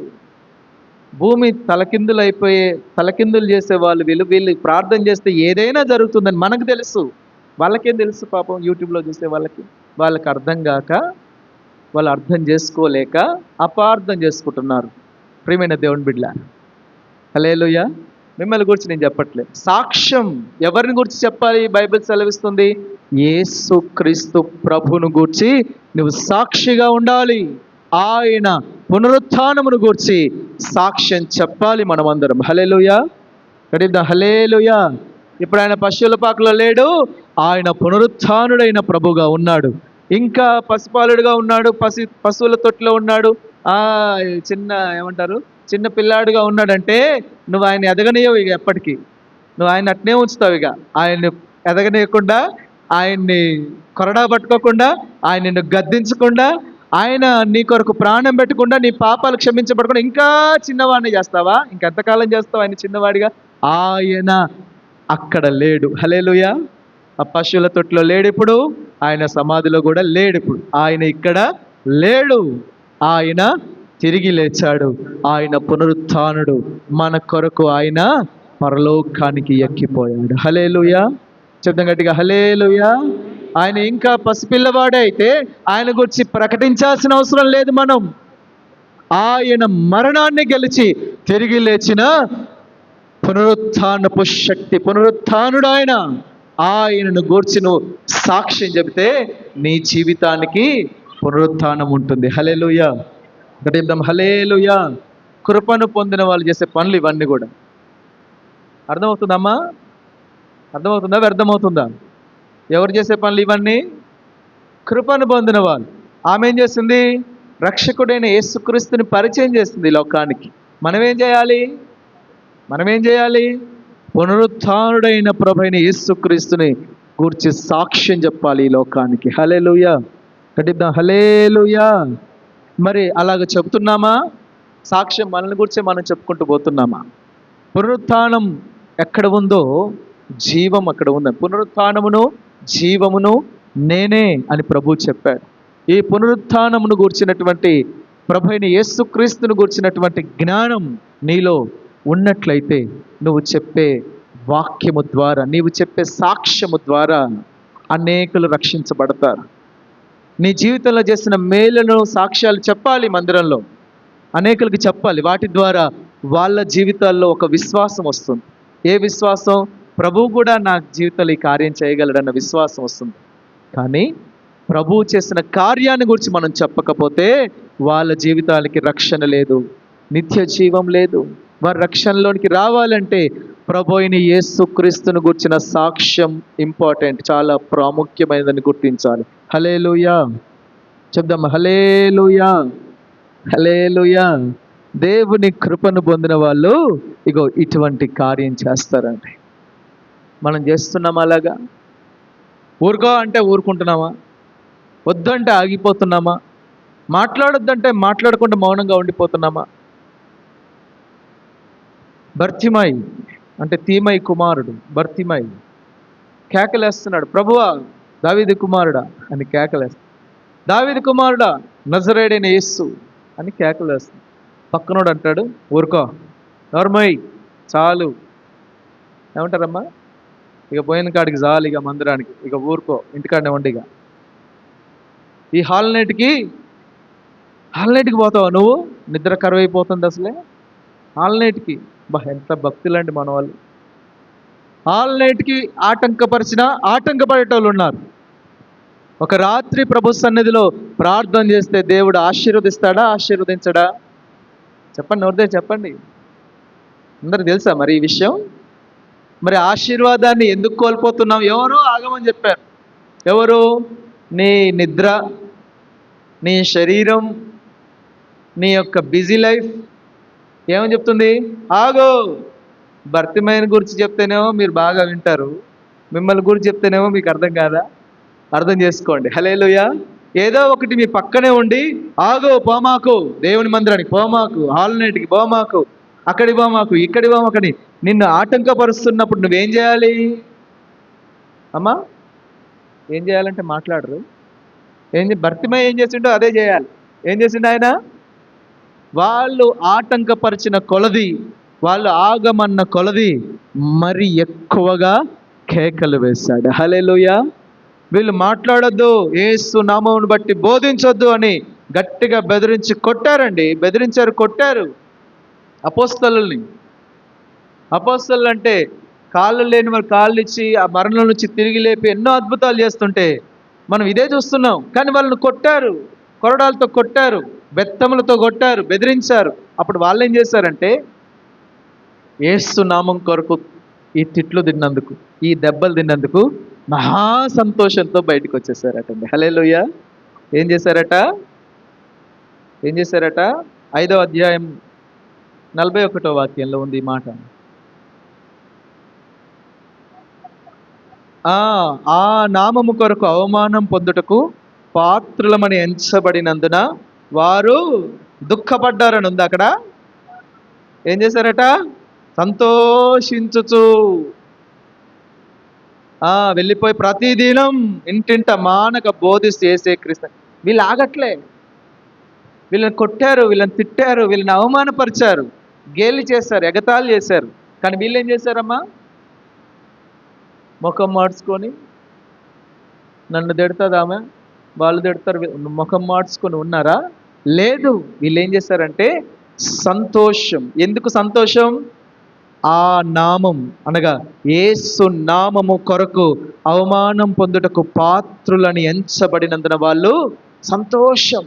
భూమి తలకిందులు చేసే వాళ్ళు వీళ్ళు ప్రార్థన చేస్తే ఏదైనా జరుగుతుందని మనకు తెలుసు. వాళ్ళకేం తెలుసు? పాపం యూట్యూబ్లో చూసే వాళ్ళకి అర్థం కాక, వాళ్ళు అర్థం చేసుకోలేక అపార్థం చేసుకుంటున్నారు. ప్రియమైన దేవుని బిడ్డ, హల్లెలూయా. మిమ్మల్ని గురించి నేను చెప్పట్లేదు. సాక్ష్యం ఎవరిని గురించి చెప్పాలి? బైబిల్ సెలవిస్తుంది, యేసు క్రీస్తు ప్రభువును గూర్చి నువ్వు సాక్షిగా ఉండాలి. ఆయన పునరుత్థానమును గూర్చి సాక్ష్యం చెప్పాలి మనమందరం. హల్లెలూయా, హల్లెలూయా. ఇప్పుడు ఆయన పశువుల పాకలో లేడు, ఆయన పునరుత్థానుడైన ప్రభుగా ఉన్నాడు. ఇంకా పసిపాలుడుగా ఉన్నాడు, పశువుల తొట్టిలో ఉన్నాడు. చిన్న పిల్లాడుగా ఉన్నాడంటే నువ్వు ఆయన ఎదగనీయవు ఇక ఎప్పటికీ. నువ్వు ఆయన అట్నే ఉంచుతావు. ఇక ఆయన్ని ఎదగనీయకుండా, ఆయన్ని కొరడా పట్టుకోకుండా, ఆయన నిన్ను గద్దించకుండా, ఆయన నీ కొరకు ప్రాణం పెట్టకుండా, నీ పాపాలు క్షమించబడకుండా ఇంకా చిన్నవాడిని చేస్తావా? ఇంకెంతకాలం చేస్తావు ఆయన చిన్నవాడిగా? ఆయన అక్కడ లేడు. హల్లెలూయా. ఆ పశువుల తొట్టిలో లేడు ఇప్పుడు, ఆయన సమాధిలో కూడా లేడు ఇప్పుడు. ఆయన ఇక్కడ లేడు, ఆయన తిరిగి లేచాడు. ఆయన పునరుత్థానుడు. మన కొరకు ఆయన పరలోకానికి ఎక్కిపోయాడు. హల్లెలూయా. చెప్తాం గట్టిగా, హల్లెలూయా. ఆయన ఇంకా పసిపిల్లవాడే అయితే ఆయన గురించి ప్రకటించాల్సిన అవసరం లేదు మనం. ఆయన మరణాన్ని గెలిచి తిరిగి లేచిన పునరుత్థానపు శక్తి, పునరుత్థానుడు ఆయన. ఆయనను గూర్చి నువ్వు సాక్ష్యం చెబితే నీ జీవితానికి పునరుత్థానం ఉంటుంది. హల్లెలూయా. గట్టిద్దాం, హల్లెలూయా. కృపను పొందిన వాళ్ళు చేసే పనులు ఇవన్నీ కూడా. అర్థమవుతుందమ్మా? అర్థమవుతుందా వ్యర్థమవుతుందా? ఎవరు చేసే పనులు ఇవన్నీ? కృపను పొందిన వాళ్ళు. ఆమె ఏం చేస్తుంది? రక్షకుడైన యేసుక్రీస్తుని పరిచయం చేస్తుంది ఈ లోకానికి. మనమేం చేయాలి? మనమేం చేయాలి? పునరుత్థానుడైన ప్రభువైన యేసుక్రీస్తుని గూర్చి సాక్ష్యం చెప్పాలి ఈ లోకానికి. హల్లెలూయా. కటిద్దాం హల్లెలూయా. మరి అలాగ చెబుతున్నామా? సాక్ష్యం మనల్ని గురించే మనం చెప్పుకుంటూ పోతున్నామా? పునరుత్థానం ఎక్కడ ఉందో జీవం అక్కడ ఉందని. పునరుత్థానమును జీవమును నేనే అని ప్రభు చెప్పాడు. ఈ పునరుత్థానమును గూర్చినటువంటి ప్రభువైన యేసుక్రీస్తును గూర్చినటువంటి జ్ఞానం నీలో ఉన్నట్లయితే నువ్వు చెప్పే వాక్యము ద్వారా, నీవు చెప్పే సాక్ష్యము ద్వారా అనేకులు రక్షించబడతారు. నీ జీవితంలో చేసిన మేలును సాక్ష్యాలు చెప్పాలి మందిరంలో, అనేకులకి చెప్పాలి. వాటి ద్వారా వాళ్ళ జీవితాల్లో ఒక విశ్వాసం వస్తుంది. ఏ విశ్వాసం? ప్రభువు కూడా నా జీవితంలో ఈ కార్యం చేయగలడన్న విశ్వాసం వస్తుంది. కానీ ప్రభువు చేసిన కార్యాన్ని గురించి మనం చెప్పకపోతే వాళ్ళ జీవితాలకి రక్షణ లేదు, నిత్య జీవం లేదు. వారి రక్షణలోనికి రావాలంటే ప్రభు అయిన యేసుక్రీస్తును గురించిన సాక్ష్యం ఇంపార్టెంట్, చాలా ప్రాముఖ్యమైనదని గుర్తించాలి. హల్లెలూయా చెప్దాం. హల్లెలూయా, హల్లెలూయా. దేవుని కృపను పొందిన వాళ్ళు ఇగో ఇటువంటి కార్యం చేస్తారండి. మనం చేస్తున్నామా అలాగా? ఊరుకో అంటే ఊరుకుంటున్నామా? వద్దంటే ఆగిపోతున్నామా? మాట్లాడొద్దంటే మాట్లాడకుండా మౌనంగా ఉండిపోతున్నామా? బర్తిమై అంటే తీమై కుమారుడు బర్తిమై కేకలేస్తున్నాడు, ప్రభువా దావీదు కుమారుడా అని కేకలేస్తాడు. దావీదు కుమారుడా నజరేయుడైన యేసు అని కేకలేస్తాడు. పక్కనోడు అంటాడు, ఊరుకో, నోర్మై, చాలు. ఏమంటారమ్మా? ఇక పోయిన కాడికి చాలు, ఇక మందిరానికి, ఇక ఊరుకో, ఇంటికాడనే ఉండి. ఇక ఈ హాల్ నైట్కి పోతావా నువ్వు? నిద్ర కరువైపోతుంది అసలే. హాల్ నైట్కి ఎంత భక్తులండి మన వాళ్ళు. హాల్ నైట్కి ఆటంకపడేటోళ్ళు ఉన్నారు. ఒక రాత్రి ప్రభు సన్నిధిలో ప్రార్థన చేస్తే దేవుడు ఆశీర్వదిస్తాడా, ఆశీర్వదించడా? చెప్పండి, ఎవరిదే చెప్పండి. అందరికి తెలుసా మరి ఈ విషయం? మరి ఆశీర్వాదాన్ని ఎందుకు కోల్పోతున్నాం? ఎవరో ఆగమని చెప్పారు. ఎవరు? నీ నిద్ర, నీ శరీరం, నీ యొక్క బిజీ లైఫ్ ఏమని చెప్తుంది? ఆగో. భర్తిమైన గురించి చెప్తేనేమో మీరు బాగా వింటారు, మిమ్మల్ని గురించి చెప్తేనేమో మీకు అర్థం కాదా? అర్థం చేసుకోండి. హల్లెలూయా. ఏదో ఒకటి మీ పక్కనే ఉండి, ఆగో, పోమాకు, దేవుని మందిరానికి పోమాకు, హాల్ నైట్కి పోమాకు, అక్కడికి పోమాకు, ఇక్కడి పోమాకని నిన్ను ఆటంకపరుస్తున్నప్పుడు నువ్వేం చేయాలి? అమ్మా ఏం చేయాలంటే మాట్లాడరు. భర్తిమై ఏం చేసిండో అదే చేయాలి. ఏం చేసిండు ఆయన? వాళ్ళు ఆటంకపరిచిన కొలది, వాళ్ళు ఆగమన్న కొలది మరి ఎక్కువగా కేకలు వేశాడు. హల్లెలూయా. వీళ్ళు మాట్లాడొద్దు, యేసు నామమును బట్టి బోధించొద్దు అని గట్టిగా బెదిరించి కొట్టారండి. కొట్టారు అపోస్తలుల్ని. అపోస్తలు అంటే కాళ్ళు లేని వారు కాళ్ళు ఇచ్చి ఆ మరణం నుంచి తిరిగి లేపి ఎన్నో అద్భుతాలు చేస్తుంటే మనం ఇదే చూస్తున్నాం. కానీ వాళ్ళని కొట్టారు, కొరడాలతో కొట్టారు, బెత్తములతో కొట్టారు, బెదిరించారు. అప్పుడు వాళ్ళు ఏం చేశారంటే యేసు నామం కొరకు ఈ తిట్లు తిన్నందుకు, ఈ దెబ్బలు తిన్నందుకు మహా సంతోషంతో బయటకు వచ్చేసారటండి. హల్లెలూయా. ఏం చేశారట? 5వ అధ్యాయం 41వ వాక్యంలో ఉంది ఈ మాట. ఆ నామము కొరకు అవమానం పొందుటకు పాత్రులమని ఎంచబడినందున వారు దుఃఖపడ్డారని ఉంది అక్కడ. ఏం చేశారట? సంతోషించుచు వెళ్ళిపోయి ప్రతిదినం ఇంటింట మానక బోధిస్తూ యేసే క్రీస్తు. వీళ్ళు ఆగట్లే. వీళ్ళని కొట్టారు, వీళ్ళని తిట్టారు, వీళ్ళని అవమానపరిచారు, గేలి చేశారు, ఎగతాళి చేశారు. కానీ వీళ్ళు ఏం చేశారమ్మా? ముఖం మార్చుకొని, నన్ను తిడుతుంది ఆమె, వాళ్ళు తిడతారు, ముఖం మార్చుకొని ఉన్నారా? లేదు. వీళ్ళు ఏం చేశారంటే సంతోషం. ఎందుకు సంతోషం? ఆ నామం అనగా యేసు నామము కొరకు అవమానం పొందుటకు పాత్రులని ఎంచబడినందున వాళ్ళు సంతోషం.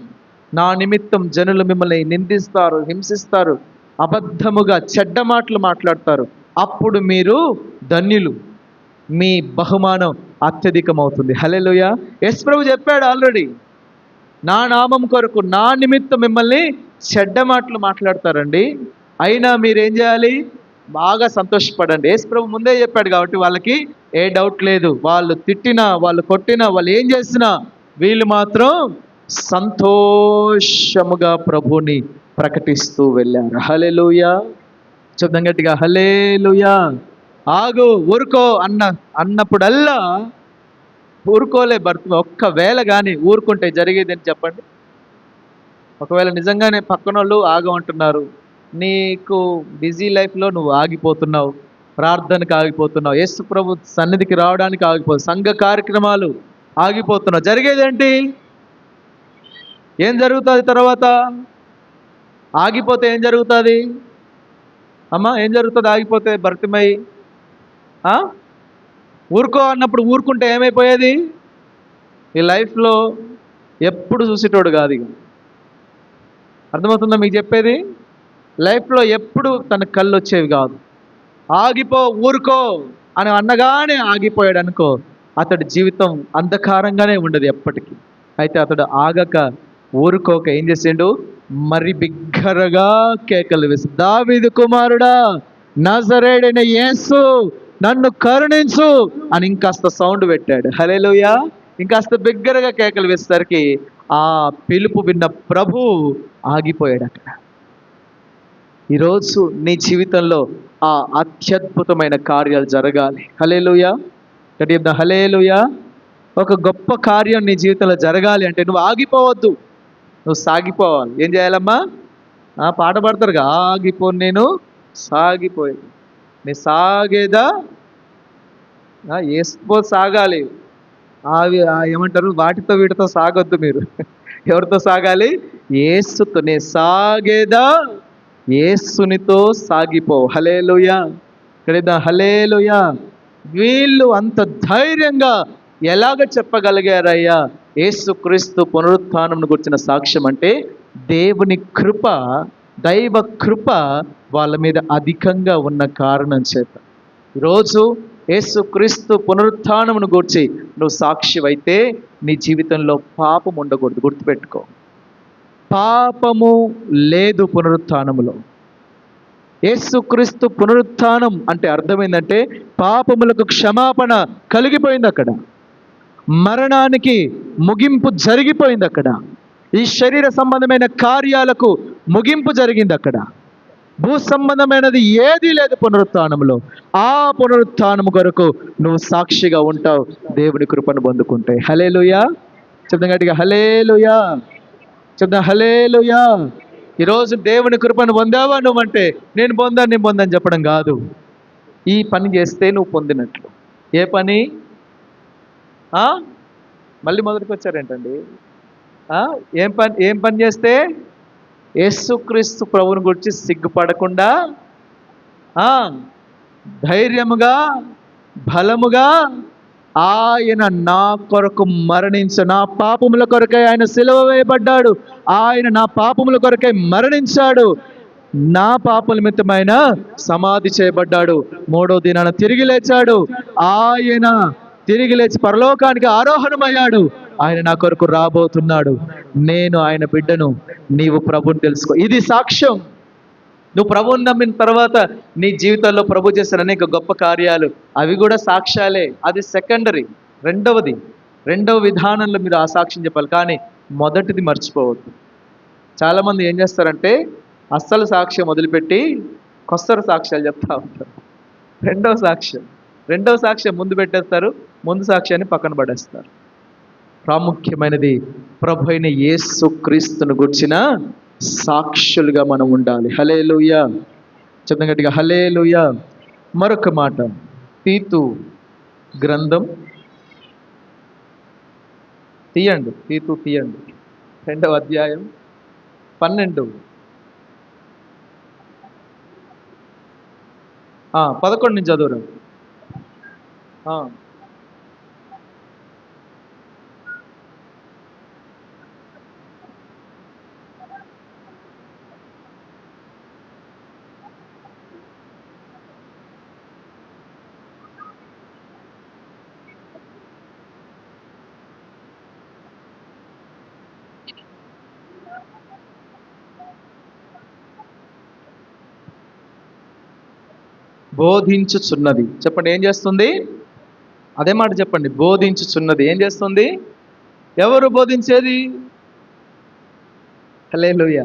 నా నిమిత్తం జనులు మిమ్మల్ని నిందిస్తారు, హింసిస్తారు, అబద్ధముగా చెడ్డ మాటలు మాట్లాడతారు, అప్పుడు మీరు ధన్యులు, మీ బహుమానం అత్యధికమవుతుంది. హల్లెలూయా. యేసు ప్రభు చెప్పాడు ఆల్రెడీ, నా నామం కొరకు నా నిమిత్తం మిమ్మల్ని చెడ్డ మాటలు మాట్లాడతారండి, అయినా మీరేం చేయాలి? బాగా సంతోషపడండి. యేసు ప్రభు ముందే చెప్పాడు కాబట్టి వాళ్ళకి ఏ డౌట్ లేదు. వాళ్ళు తిట్టినా, వాళ్ళు కొట్టినా, వాళ్ళు ఏం చేసినా వీళ్ళు మాత్రం సంతోషముగా ప్రభుని ప్రకటిస్తూ వెళ్ళారు. హల్లెలూయా. చెప్దాం గట్టిగా, హల్లెలూయా. ఆగు, ఊరుకో అన్నప్పుడల్లా ఊరుకోలే భర్త. ఒక్కవేళ కానీ ఊరుకుంటే జరిగేది ఏంటి చెప్పండి? ఒకవేళ నిజంగానే పక్కన వాళ్ళు ఆగమంటున్నారు, నీకు బిజీ లైఫ్లో నువ్వు ఆగిపోతున్నావు, ప్రార్థనకు ఆగిపోతున్నావు, యేసు ప్రభు సన్నిధికి రావడానికి ఆగిపోతున్నావు, సంఘ కార్యక్రమాలు ఆగిపోతున్నావు, జరిగేదేంటి? ఏం జరుగుతుంది తర్వాత? ఆగిపోతే ఏం జరుగుతుంది అమ్మా? ఏం జరుగుతుంది ఆగిపోతే? భర్తమై ఊరుకో అన్నప్పుడు ఊరుకుంటే ఏమైపోయేది? ఈ లైఫ్లో ఎప్పుడు చూసేటోడు కాదు. ఇక అర్థమవుతుందా మీకు చెప్పేది? లైఫ్లో ఎప్పుడు తన కళ్ళు వచ్చేవి కాదు. ఆగిపో, ఊరుకో అని అన్నగానే ఆగిపోయాడు అనుకో, అతడి జీవితం అంధకారంగానే ఉండదు ఎప్పటికీ. అయితే అతడు ఆగక, ఊరుకోక ఏం చేసిండు? మరి బిగ్గరగా కేకలు వేసి, దావీదు కుమారుడా, నజరేయుడైన యేసు, నన్ను కరుణించు అని ఇంకాస్త సౌండ్ పెట్టాడు. హల్లెలూయా. ఇంకాస్త బిగ్గరగా కేకలు వేసేసరికి ఆ పిలుపు విన్న ప్రభు ఆగిపోయాడు అక్కడ. ఈరోజు నీ జీవితంలో ఆ అత్యద్భుతమైన కార్యాలు జరగాలి. హల్లెలూయా. గట్టిగా హల్లెలూయా. ఒక గొప్ప కార్యం నీ జీవితంలో జరగాలి అంటే నువ్వు ఆగిపోవద్దు, నువ్వు సాగిపోవాలి. ఏం చేయాలమ్మా? పాట పాడతారుగా, ఆగిపో నేను సాగిపోయి. నీ సాగేదా ఏసుకో సాగాలి. అవి ఏమంటారు, వాటితో వీటితో సాగొద్దు మీరు. ఎవరితో సాగాలి? యేసుతో. నీ సాగేదా యేసునితో సాగిపో. హల్లెలూయా. హల్లెలూయా. వీళ్ళు అంత ధైర్యంగా ఎలాగ చెప్పగలిగారయ్యా యేసుక్రీస్తు పునరుత్థానంను గురించిన సాక్ష్యం అంటే? దేవుని కృప, దైవ కృప వాళ్ళ మీద అధికంగా ఉన్న కారణం చేత. ఈరోజు యేసుక్రీస్తు పునరుత్థానమును గూర్చి నువ్వు సాక్షివైతే నీ జీవితంలో పాపం ఉండకూడదు. గుర్తుపెట్టుకో, పాపము లేదు పునరుత్థానములో. యేసుక్రీస్తు పునరుత్థానం అంటే అర్థమైందంటే పాపములకు క్షమాపణ కలిగిపోయింది అక్కడ, మరణానికి ముగింపు జరిగిపోయింది అక్కడ, ఈ శరీర సంబంధమైన కార్యాలకు ముగింపు జరిగింది అక్కడ. భూ సంబంధమైనది ఏదీ లేదు పునరుత్థానంలో. ఆ పునరుత్థానము కొరకు నువ్వు సాక్షిగా ఉంటావు దేవుని కృపను పొందుకుంటే. హల్లెలూయా. చెప్దాం గట్టిగా, హల్లెలూయా. చెప్దాం హల్లెలూయా. ఈరోజు దేవుని కృపను పొందావా నువ్వంటే, నేను పొందాను చెప్పడం కాదు. ఈ పని చేస్తే నువ్వు పొందినట్లు. ఏ పని? మళ్ళీ మొదటికి వచ్చారేంటండి? ఏం పని చేస్తే? యేసుక్రీస్తు ప్రభువుని గురించి సిగ్గుపడకుండా ధైర్యముగా, బలముగా ఆయన నా కొరకు మరణించు, నా పాపముల కొరకై ఆయన సిలువ వేయబడ్డాడు, ఆయన నా పాపముల కొరకై మరణించాడు, నా పాపల నిమిత్తమైన సమాధి చేయబడ్డాడు, 3వ దినాన తిరిగి లేచాడు, ఆయన తిరిగి లేచి పరలోకానికి ఆరోహణమయ్యాడు, ఆయన నా కొరకు రాబోతున్నాడు, నేను ఆయన బిడ్డను, నీవు ప్రభుని తెలుసుకో. ఇది సాక్ష్యం. నువ్వు ప్రభువుని నమ్మిన తర్వాత నీ జీవితంలో ప్రభు చేసిన అనేక గొప్ప కార్యాలు, అవి కూడా సాక్ష్యాలే. అది సెకండరీ, రెండవ విధానంలో మీరు ఆ సాక్ష్యం చెప్పాలి. కానీ మొదటిది మర్చిపోవద్దు. చాలామంది ఏం చేస్తారంటే అస్సలు సాక్ష్యం వదిలిపెట్టి కొస్తరు సాక్ష్యాలు చెప్తా ఉంటారు. రెండవ సాక్ష్యం ముందు పెట్టేస్తారు, ముందు సాక్ష్యాన్ని పక్కన పడేస్తారు. ప్రాముఖ్యమైనది ప్రభు అయిన యేసుక్రీస్తును గుర్చిన సాక్షులుగా మనం ఉండాలి. హల్లెలూయా. చెప్తాం గట్టిగా, హల్లెలూయా. మరొక మాట, తీతు గ్రంథం తీయండి, 2వ అధ్యాయం 12 11 నుంచి చదువురా. బోధించుచున్నది. చెప్పండి, ఏం చేస్తుంది? అదే మాట చెప్పండి, బోధించుచున్నది. ఏం చేస్తుంది? ఎవరు బోధించేది? హల్లెలూయా.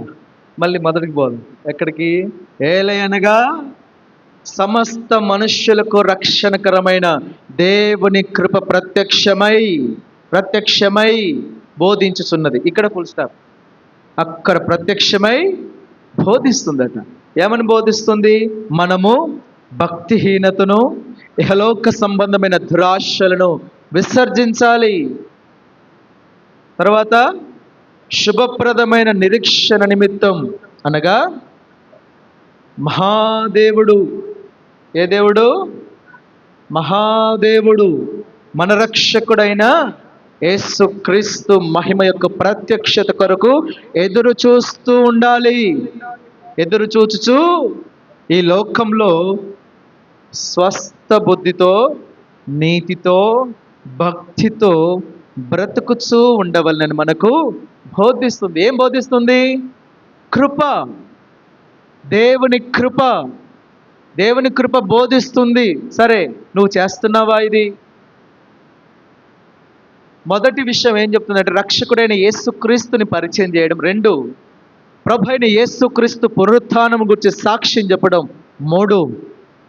మళ్ళీ మొదటికి పోదాం. ఎక్కడికి? ఏలయనగా సమస్త మనుష్యులకు రక్షణకరమైన దేవుని కృప ప్రత్యక్షమై బోధించుచున్నది. ఇక్కడ ఫుల్ స్టాప్. అక్కడ ప్రత్యక్షమై బోధిస్తుందట. ఏమని బోధిస్తుంది? మనము భక్తిహీనతను, ఇహలోక సంబంధమైన దురాశలను విసర్జించాలి. తర్వాత శుభప్రదమైన నిరీక్షణ నిమిత్తం, అనగా మహాదేవుడు, ఏ దేవుడు? మహాదేవుడు, మన రక్షకుడైన యేసుక్రీస్తు మహిమ యొక్క ప్రత్యక్షత కొరకు ఎదురు చూస్తూ ఉండాలి. ఎదురు చూచుచు ఈ లోకంలో స్వస్థ బుద్ధితో, నీతితో, భక్తితో బ్రతుకుచూ ఉండవలనని మనకు బోధిస్తుంది. ఏం బోధిస్తుంది? కృప. దేవుని కృప. దేవుని కృప బోధిస్తుంది. సరే, నువ్వు చేస్తున్నావా ఇది? మొదటి విషయం ఏం చెప్తుందంటే, రక్షకుడైన యేసుక్రీస్తుని పరిచయం చేయడం. 2, ప్రభు అయిన యేసుక్రీస్తు పునరుత్థానం గురించి సాక్ష్యం చెప్పడం. 3,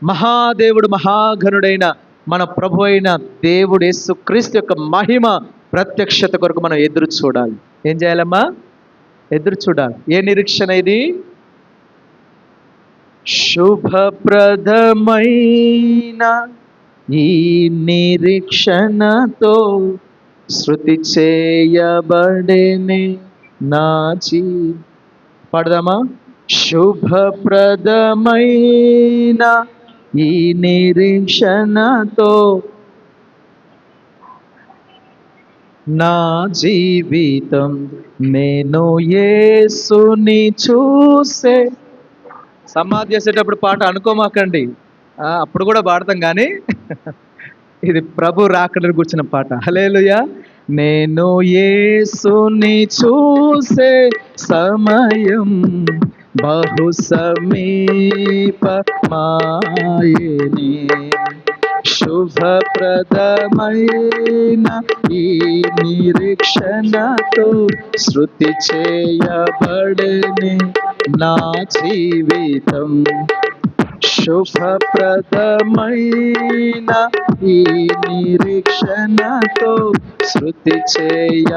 మహాదేవుడు, మహాఘనుడైన మన ప్రభు అయిన దేవుడు యేసుక్రీస్తు యొక్క మహిమ ప్రత్యక్షత కొరకు మనం ఎదురు చూడాలి. ఏం చేయాలమ్మా? ఎదురు చూడాలి. ఏ నిరీక్షణ ఇది? శుభప్రదమైన ఈ నిరీక్షణతో శృతి చేయబడేనే నా పాడదామా? శుభప్రదమైన ఈ నిరీక్షణతో నా జీవితం నేను యేసుని చూసే. సమాధి చేసేటప్పుడు పాట అనుకోమాకండి, అప్పుడు కూడా పాడతాం, కానీ ఇది ప్రభు రాకడను కూర్చున్న పాట. హల్లెలూయా. నేను యేసుని చూసే సమయం బహు సమీపమాయెనే. శుభప్రదమైన ఈ నిరీక్షణతో శృతి చేయబడేనే నా జీవితం. శుభప్రదమైన ఈ నిరీక్షణతో శృతి చేయ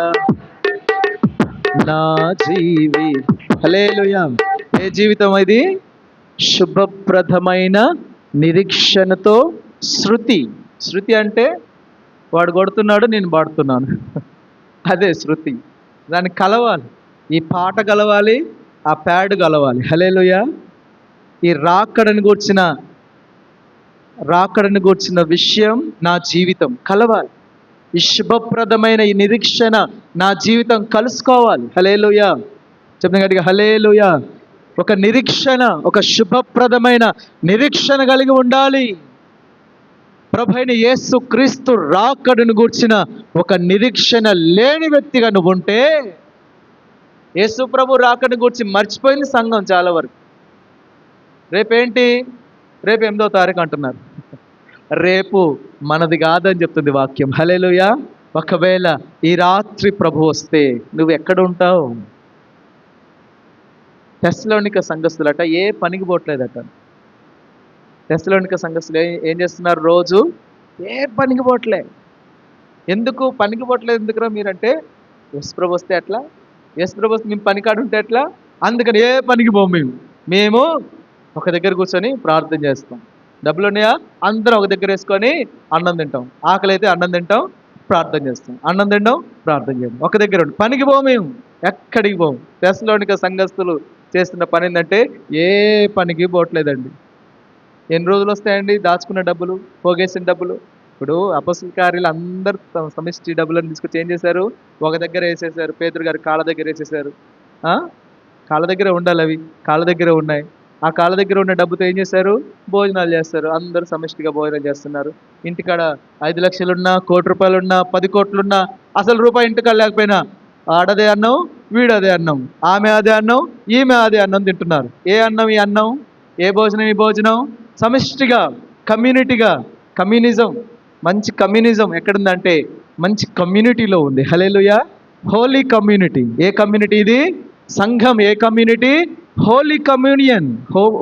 నా హల్లెలూయా. ఏ జీవితం ఇది? శుభప్రదమైన నిరీక్షణతో శృతి. శృతి అంటే వాడు కొడుతున్నాడు, నేను పాడుతున్నాను, అదే శృతి. దాన్ని కలవాలి. ఈ పాట కలవాలి, ఆ ప్యాడ్ కలవాలి. హల్లెలూయా. ఈ రాకడని గూర్చిన విషయం నా జీవితం కలవాలి. ఈ శుభప్రదమైన ఈ నిరీక్షణ నా జీవితం కలుసుకోవాలి. హల్లెలూయా. చెప్పిన గట్టిగా హల్లెలూయా. ఒక నిరీక్షణ, ఒక శుభప్రదమైన నిరీక్షణ కలిగి ఉండాలి. ప్రభువైన యేసుక్రీస్తు రాకడను గూర్చిన ఒక నిరీక్షణ లేని వ్యక్తిగా నువ్వు ఉంటే, యేసు ప్రభు రాకడను గూర్చి మర్చిపోయింది సంఘం చాలా వరకు. రేపేంటి? రేపు 8వ తారీఖు అంటున్నారు. రేపు మనది కాదని చెప్తుంది వాక్యం. హల్లెలూయా. ఒకవేళ ఈ రాత్రి ప్రభు వస్తే నువ్వు ఎక్కడ ఉంటావు? తెస్సలోనిక సంఘస్థులట ఏ పనికి పోవట్లేదట. తెస్సలోనిక సంఘస్థులు ఏం చేస్తున్నారు? రోజు ఏ పనికి పోవట్లే. ఎందుకు పనికి పోవట్లేదు? ఎందుకురా మీరంటే, యేసు ప్రభు వస్తే ఎట్లా? యేసు ప్రభు వస్తే మేము పనికాడు ఉంటే ఎట్లా? అందుకని ఏ పనికి పోము. మేము ఒక దగ్గర కూర్చొని ప్రార్థన చేస్తాం. డబ్బులు ఉన్నాయా? అందరం ఒక దగ్గర వేసుకొని అన్నం తింటాం. ఆకలి అయితే అన్నం తింటాం, ప్రార్థన చేస్తాం. అన్నం తింటాం, ప్రార్థన చేద్దాం. ఒక దగ్గర ఉండి పనికి పోము, మేము ఎక్కడికి పోము. తెస్సలోనిక సంఘస్థులు చేస్తున్న పని ఏంటంటే ఏ పనికి పోవట్లేదండి. ఎన్ని రోజులు వస్తాయండి దాచుకున్న డబ్బులు, పోగేసిన డబ్బులు? ఇప్పుడు అపొస్తలుల కార్యాలు అందరు సమిష్టి డబ్బులను తీసుకొచ్చి ఏం చేశారు? ఒక దగ్గర వేసేసారు. పేతురు గారి కాళ్ళ దగ్గర వేసేసారు. కాళ్ళ దగ్గర ఉండాలి, అవి కాళ్ళ దగ్గర ఉన్నాయి. ఆ కాళ్ళ దగ్గర ఉన్న డబ్బుతో ఏం చేశారు? భోజనాలు చేస్తారు. అందరూ సమిష్టిగా భోజనం చేస్తున్నారు. ఇంటికాడ 5 లక్షలున్నా, 1 కోటి రూపాయలున్నా, 10 కోట్లున్నా, అసలు రూపాయి ఇంటికాడ లేకపోయినా ఆడదే అన్నం, వీడదే అన్నం, ఆమె అదే అన్నం, ఈమె అదే అన్నం తింటున్నారు. ఏ అన్నం ఈ అన్నం? ఏ భోజనం ఈ భోజనం? సమిష్టిగా, కమ్యూనిటీగా. కమ్యూనిజం, మంచి కమ్యూనిజం ఎక్కడుందంటే మంచి కమ్యూనిటీలో ఉంది. హల్లెలూయా. Holy community. ఏ కమ్యూనిటీ ఇది? సంఘం. ఏ community? Holy communion.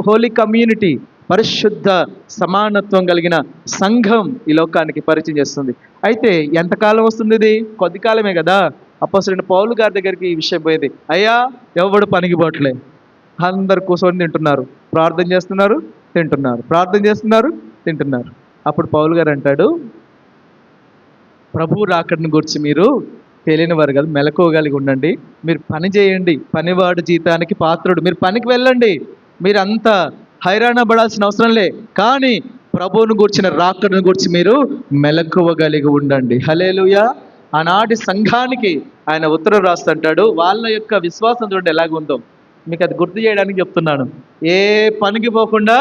Holy community, పరిశుద్ధ సమానత్వం కలిగిన సంఘం ఈ లోకానికి పరిచయం చేస్తుంది. అయితే ఎంతకాలం వస్తుంది ఇది? కొద్ది కాలమే కదా. అపోస్తలుడైన పౌలు గారి దగ్గరికి ఈ విషయం పోయింది. అయ్యా, ఎవడు పనికి పోవట్లే, అందరు కూర్చొని తింటున్నారు, ప్రార్థన చేస్తున్నారు, తింటున్నారు, ప్రార్థన చేస్తున్నారు, తింటున్నారు. అప్పుడు పౌలు గారు అంటాడు, ప్రభు రాకడిని గురించి మీరు తెలియని వారు కదా, మెలకువగలిగి ఉండండి. మీరు పని చేయండి, పనివాడు జీతానికి పాత్రుడు. మీరు పనికి వెళ్ళండి, మీరు అంత హైరాణ పడాల్సిన అవసరం లే. కానీ ప్రభువును గూర్చిన రాకడిని గురించి మీరు మెలకువగలిగి ఉండండి. హల్లెలూయా. ఆనాటి సంఘానికి ఆయన ఉత్తరం రాస్తుంటాడు. వాళ్ళ యొక్క విశ్వాసం చూడండి ఎలాగుందో. మీకు అది గుర్తు చేయడానికి చెప్తున్నాను. ఏ పనికి పోకుండా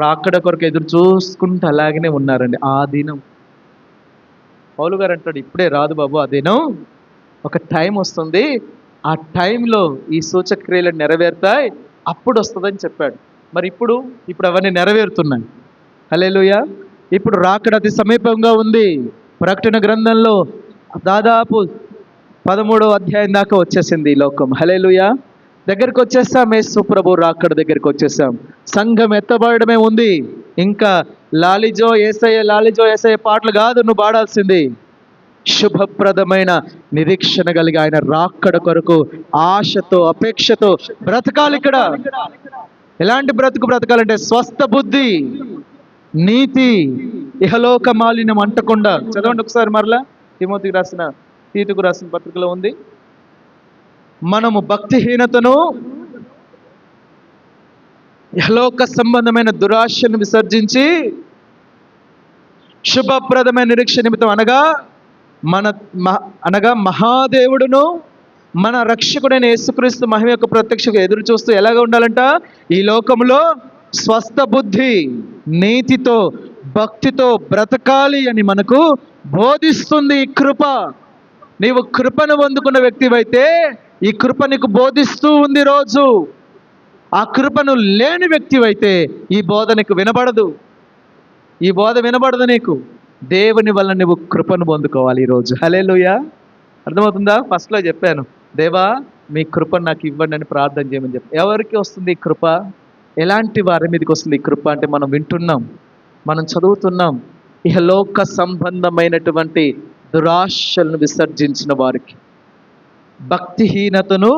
రాకడ కొరకు ఎదురు చూసుకుంటూ అలాగనే ఉన్నారండి. ఆ దినం పౌలు గారు అంటాడు, ఇప్పుడే రాదు బాబు ఆ దినం, ఒక టైం వస్తుంది, ఆ టైంలో ఈ సూచక్రియలు నెరవేరుతాయి, అప్పుడు వస్తుందని చెప్పాడు. మరి ఇప్పుడు అవన్నీ నెరవేరుతున్నాయి. హల్లెలూయా. ఇప్పుడు రాకడ అతి సమీపంగా ఉంది. ప్రకటన గ్రంథంలో దాదాపు 13వ అధ్యాయం దాకా వచ్చేసింది ఈ లోకం. హల్లెలూయా. దగ్గరికి వచ్చేసాం, యేసు ప్రభు రాకడ దగ్గరికి వచ్చేసాం. సంఘం ఎత్తబడమే ఉంది. ఇంకా లాలిజో ఏసయ్య పాటలు కాదు నువ్వు పాడాల్సింది. శుభప్రదమైన నిరీక్షణ కలిగి ఆయన రాకడ కొరకు ఆశతో, అపేక్షతో బ్రతకాలి. ఇక్కడ ఎలాంటి బ్రతుకు బ్రతకాలంటే స్వస్థ బుద్ధి, నీతి, ఇహలోక మాలిన్యం అంటకుండా. చదవండి ఒకసారి మరలా. తీతుకు రాసిన పత్రికలో ఉంది. మనము భక్తిహీనతను, ఇహలోక సంబంధమైన దురాశను విసర్జించి శుభప్రదమైన నిరీక్షణ నిమిత్తం అనగా మహాదేవుడును మన రక్షకుడైన యేసుక్రీస్తు మహిమ యొక్క ప్రత్యక్షకు ఎదురు చూస్తూ ఎలాగ ఉండాలంట? ఈ లోకంలో స్వస్థ బుద్ధి, నీతితో, భక్తితో బ్రతకాలి అని మనకు బోధిస్తుంది ఈ కృప. నీవు కృపను పొందుకున్న వ్యక్తివైతే ఈ కృప నీకు బోధిస్తూ ఉంది రోజు. ఆ కృపను లేని వ్యక్తివైతే ఈ బోధ నీకు వినబడదు. ఈ బోధ వినబడదు నీకు. దేవుని వల్ల నువ్వు కృపను పొందుకోవాలి ఈరోజు. హల్లెలూయా. అర్థమవుతుందా? ఫస్ట్లో చెప్పాను, దేవా మీ కృపను నాకు ఇవ్వండి అని ప్రార్థన చేయమని చెప్పి. ఎవరికి వస్తుంది ఈ కృప? ఎలాంటి వారి మీదకి వస్తుంది ఈ కృప అంటే, మనం వింటున్నాం, మనం చదువుతున్నాం. ఇహలోక సంబంధమైనటువంటి దురాశలను విసర్జించిన వారికి, భక్తిహీనతను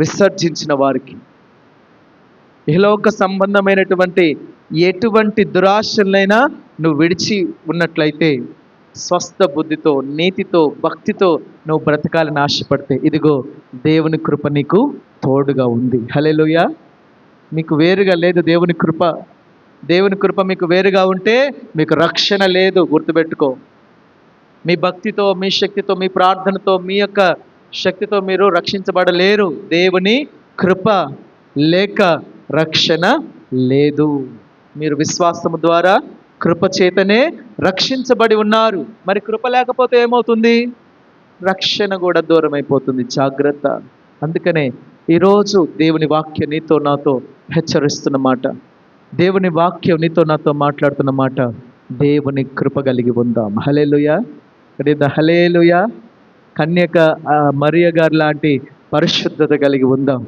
విసర్జించిన వారికి, ఇహలోక సంబంధమైనటువంటి ఎటువంటి దురాశలైనా నువ్వు విడిచి ఉన్నట్లయితే, స్వస్థ బుద్ధితో, నీతితో, భక్తితో నువ్వు బ్రతకాలని ఆశపడితే, ఇదిగో దేవుని కృప నీకు తోడుగా ఉంది. హల్లెలూయా. మీకు వేరుగా లేదు దేవుని కృప. దేవుని కృప మీకు వేరుగా ఉంటే మీకు రక్షణ లేదు. గుర్తుపెట్టుకో. మీ భక్తితో, మీ శక్తితో, మీ ప్రార్థనతో, మీ యొక్క శక్తితో మీరు రక్షించబడలేరు. దేవుని కృప లేక రక్షణ లేదు. మీరు విశ్వాసము ద్వారా కృప చేతనే రక్షించబడి ఉన్నారు. మరి కృప లేకపోతే ఏమవుతుంది? రక్షణ కూడా దూరం అయిపోతుంది. జాగ్రత్త. అందుకనే ఈరోజు దేవుని వాక్యం నీతో నాతో హెచ్చరిస్తున్న మాట, దేవుని వాక్యం నీతో నాతో మాట్లాడుతున్న మాట, దేవుని కృప కలిగి ఉందాం. హల్లెలూయా. హల్లెలూయా. కన్యక మరియ గారు లాంటి పరిశుద్ధత కలిగి ఉందాం.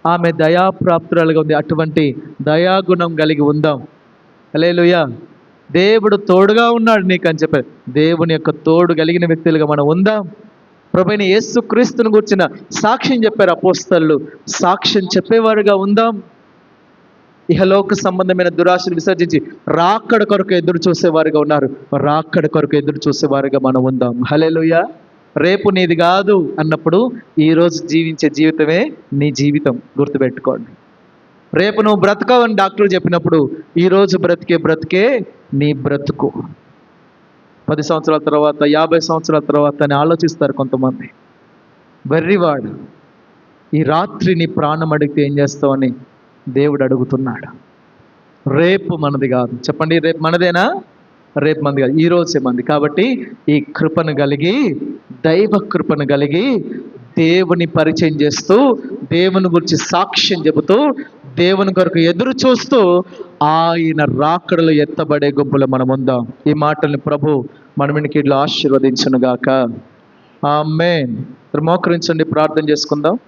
ఆమె దయాప్రాప్తురాలుగా ఉంది. అటువంటి దయాగుణం కలిగి ఉందాం. హల్లెలూయా. దేవుడు తోడుగా ఉన్నాడు నీకు అని చెప్పారు. దేవుని యొక్క తోడు కలిగిన వ్యక్తులుగా మనం ఉందాం. ప్రభువైన యేసుక్రీస్తుని గురించిన సాక్ష్యం చెప్పారు అపోస్తలులు. సాక్ష్యం చెప్పేవారుగా ఉందాం. ఇహలోక సంబంధమైన దురాశను విసర్జించి రాకడ కొరకు ఎదురు చూసేవారుగా ఉన్నారు. రాకడ కొరకు ఎదురు చూసేవారుగా మనం ఉందాం. హల్లెలూయా. రేపు నీది కాదు అన్నప్పుడు ఈరోజు జీవించే జీవితమే నీ జీవితం. గుర్తుపెట్టుకోండి. రేపు నువ్వు బ్రతకవని డాక్టర్ చెప్పినప్పుడు ఈరోజు బ్రతికే నీ బ్రతుకు. 10 సంవత్సరాల తర్వాత, 50 సంవత్సరాల తర్వాత అని ఆలోచిస్తారు కొంతమంది. వెర్రివాడు. ఈ రాత్రి నీ ప్రాణం అడిగితే ఏం చేస్తావని దేవుడు అడుగుతున్నాడు. రేపు మనది కాదు. చెప్పండి, రేపు మనదేనా? రేపు మంది కాదు, ఈరోజే మంది. కాబట్టి ఈ కృపను కలిగి, దైవ కృపను కలిగి, దేవుని పరిచయం చేస్తూ, దేవుని గురించి సాక్ష్యం చెబుతూ, దేవుని కొరకు ఎదురు చూస్తూ ఆయన రాకడలో ఎత్తబడే గుంపులో మనం ఉందాం. ఈ మాటల్ని ప్రభు మన వినికిడిలో ఆశీర్వదించును గాక. ఆమేన్. మోకరించండి, ప్రార్థన చేసుకుందాం.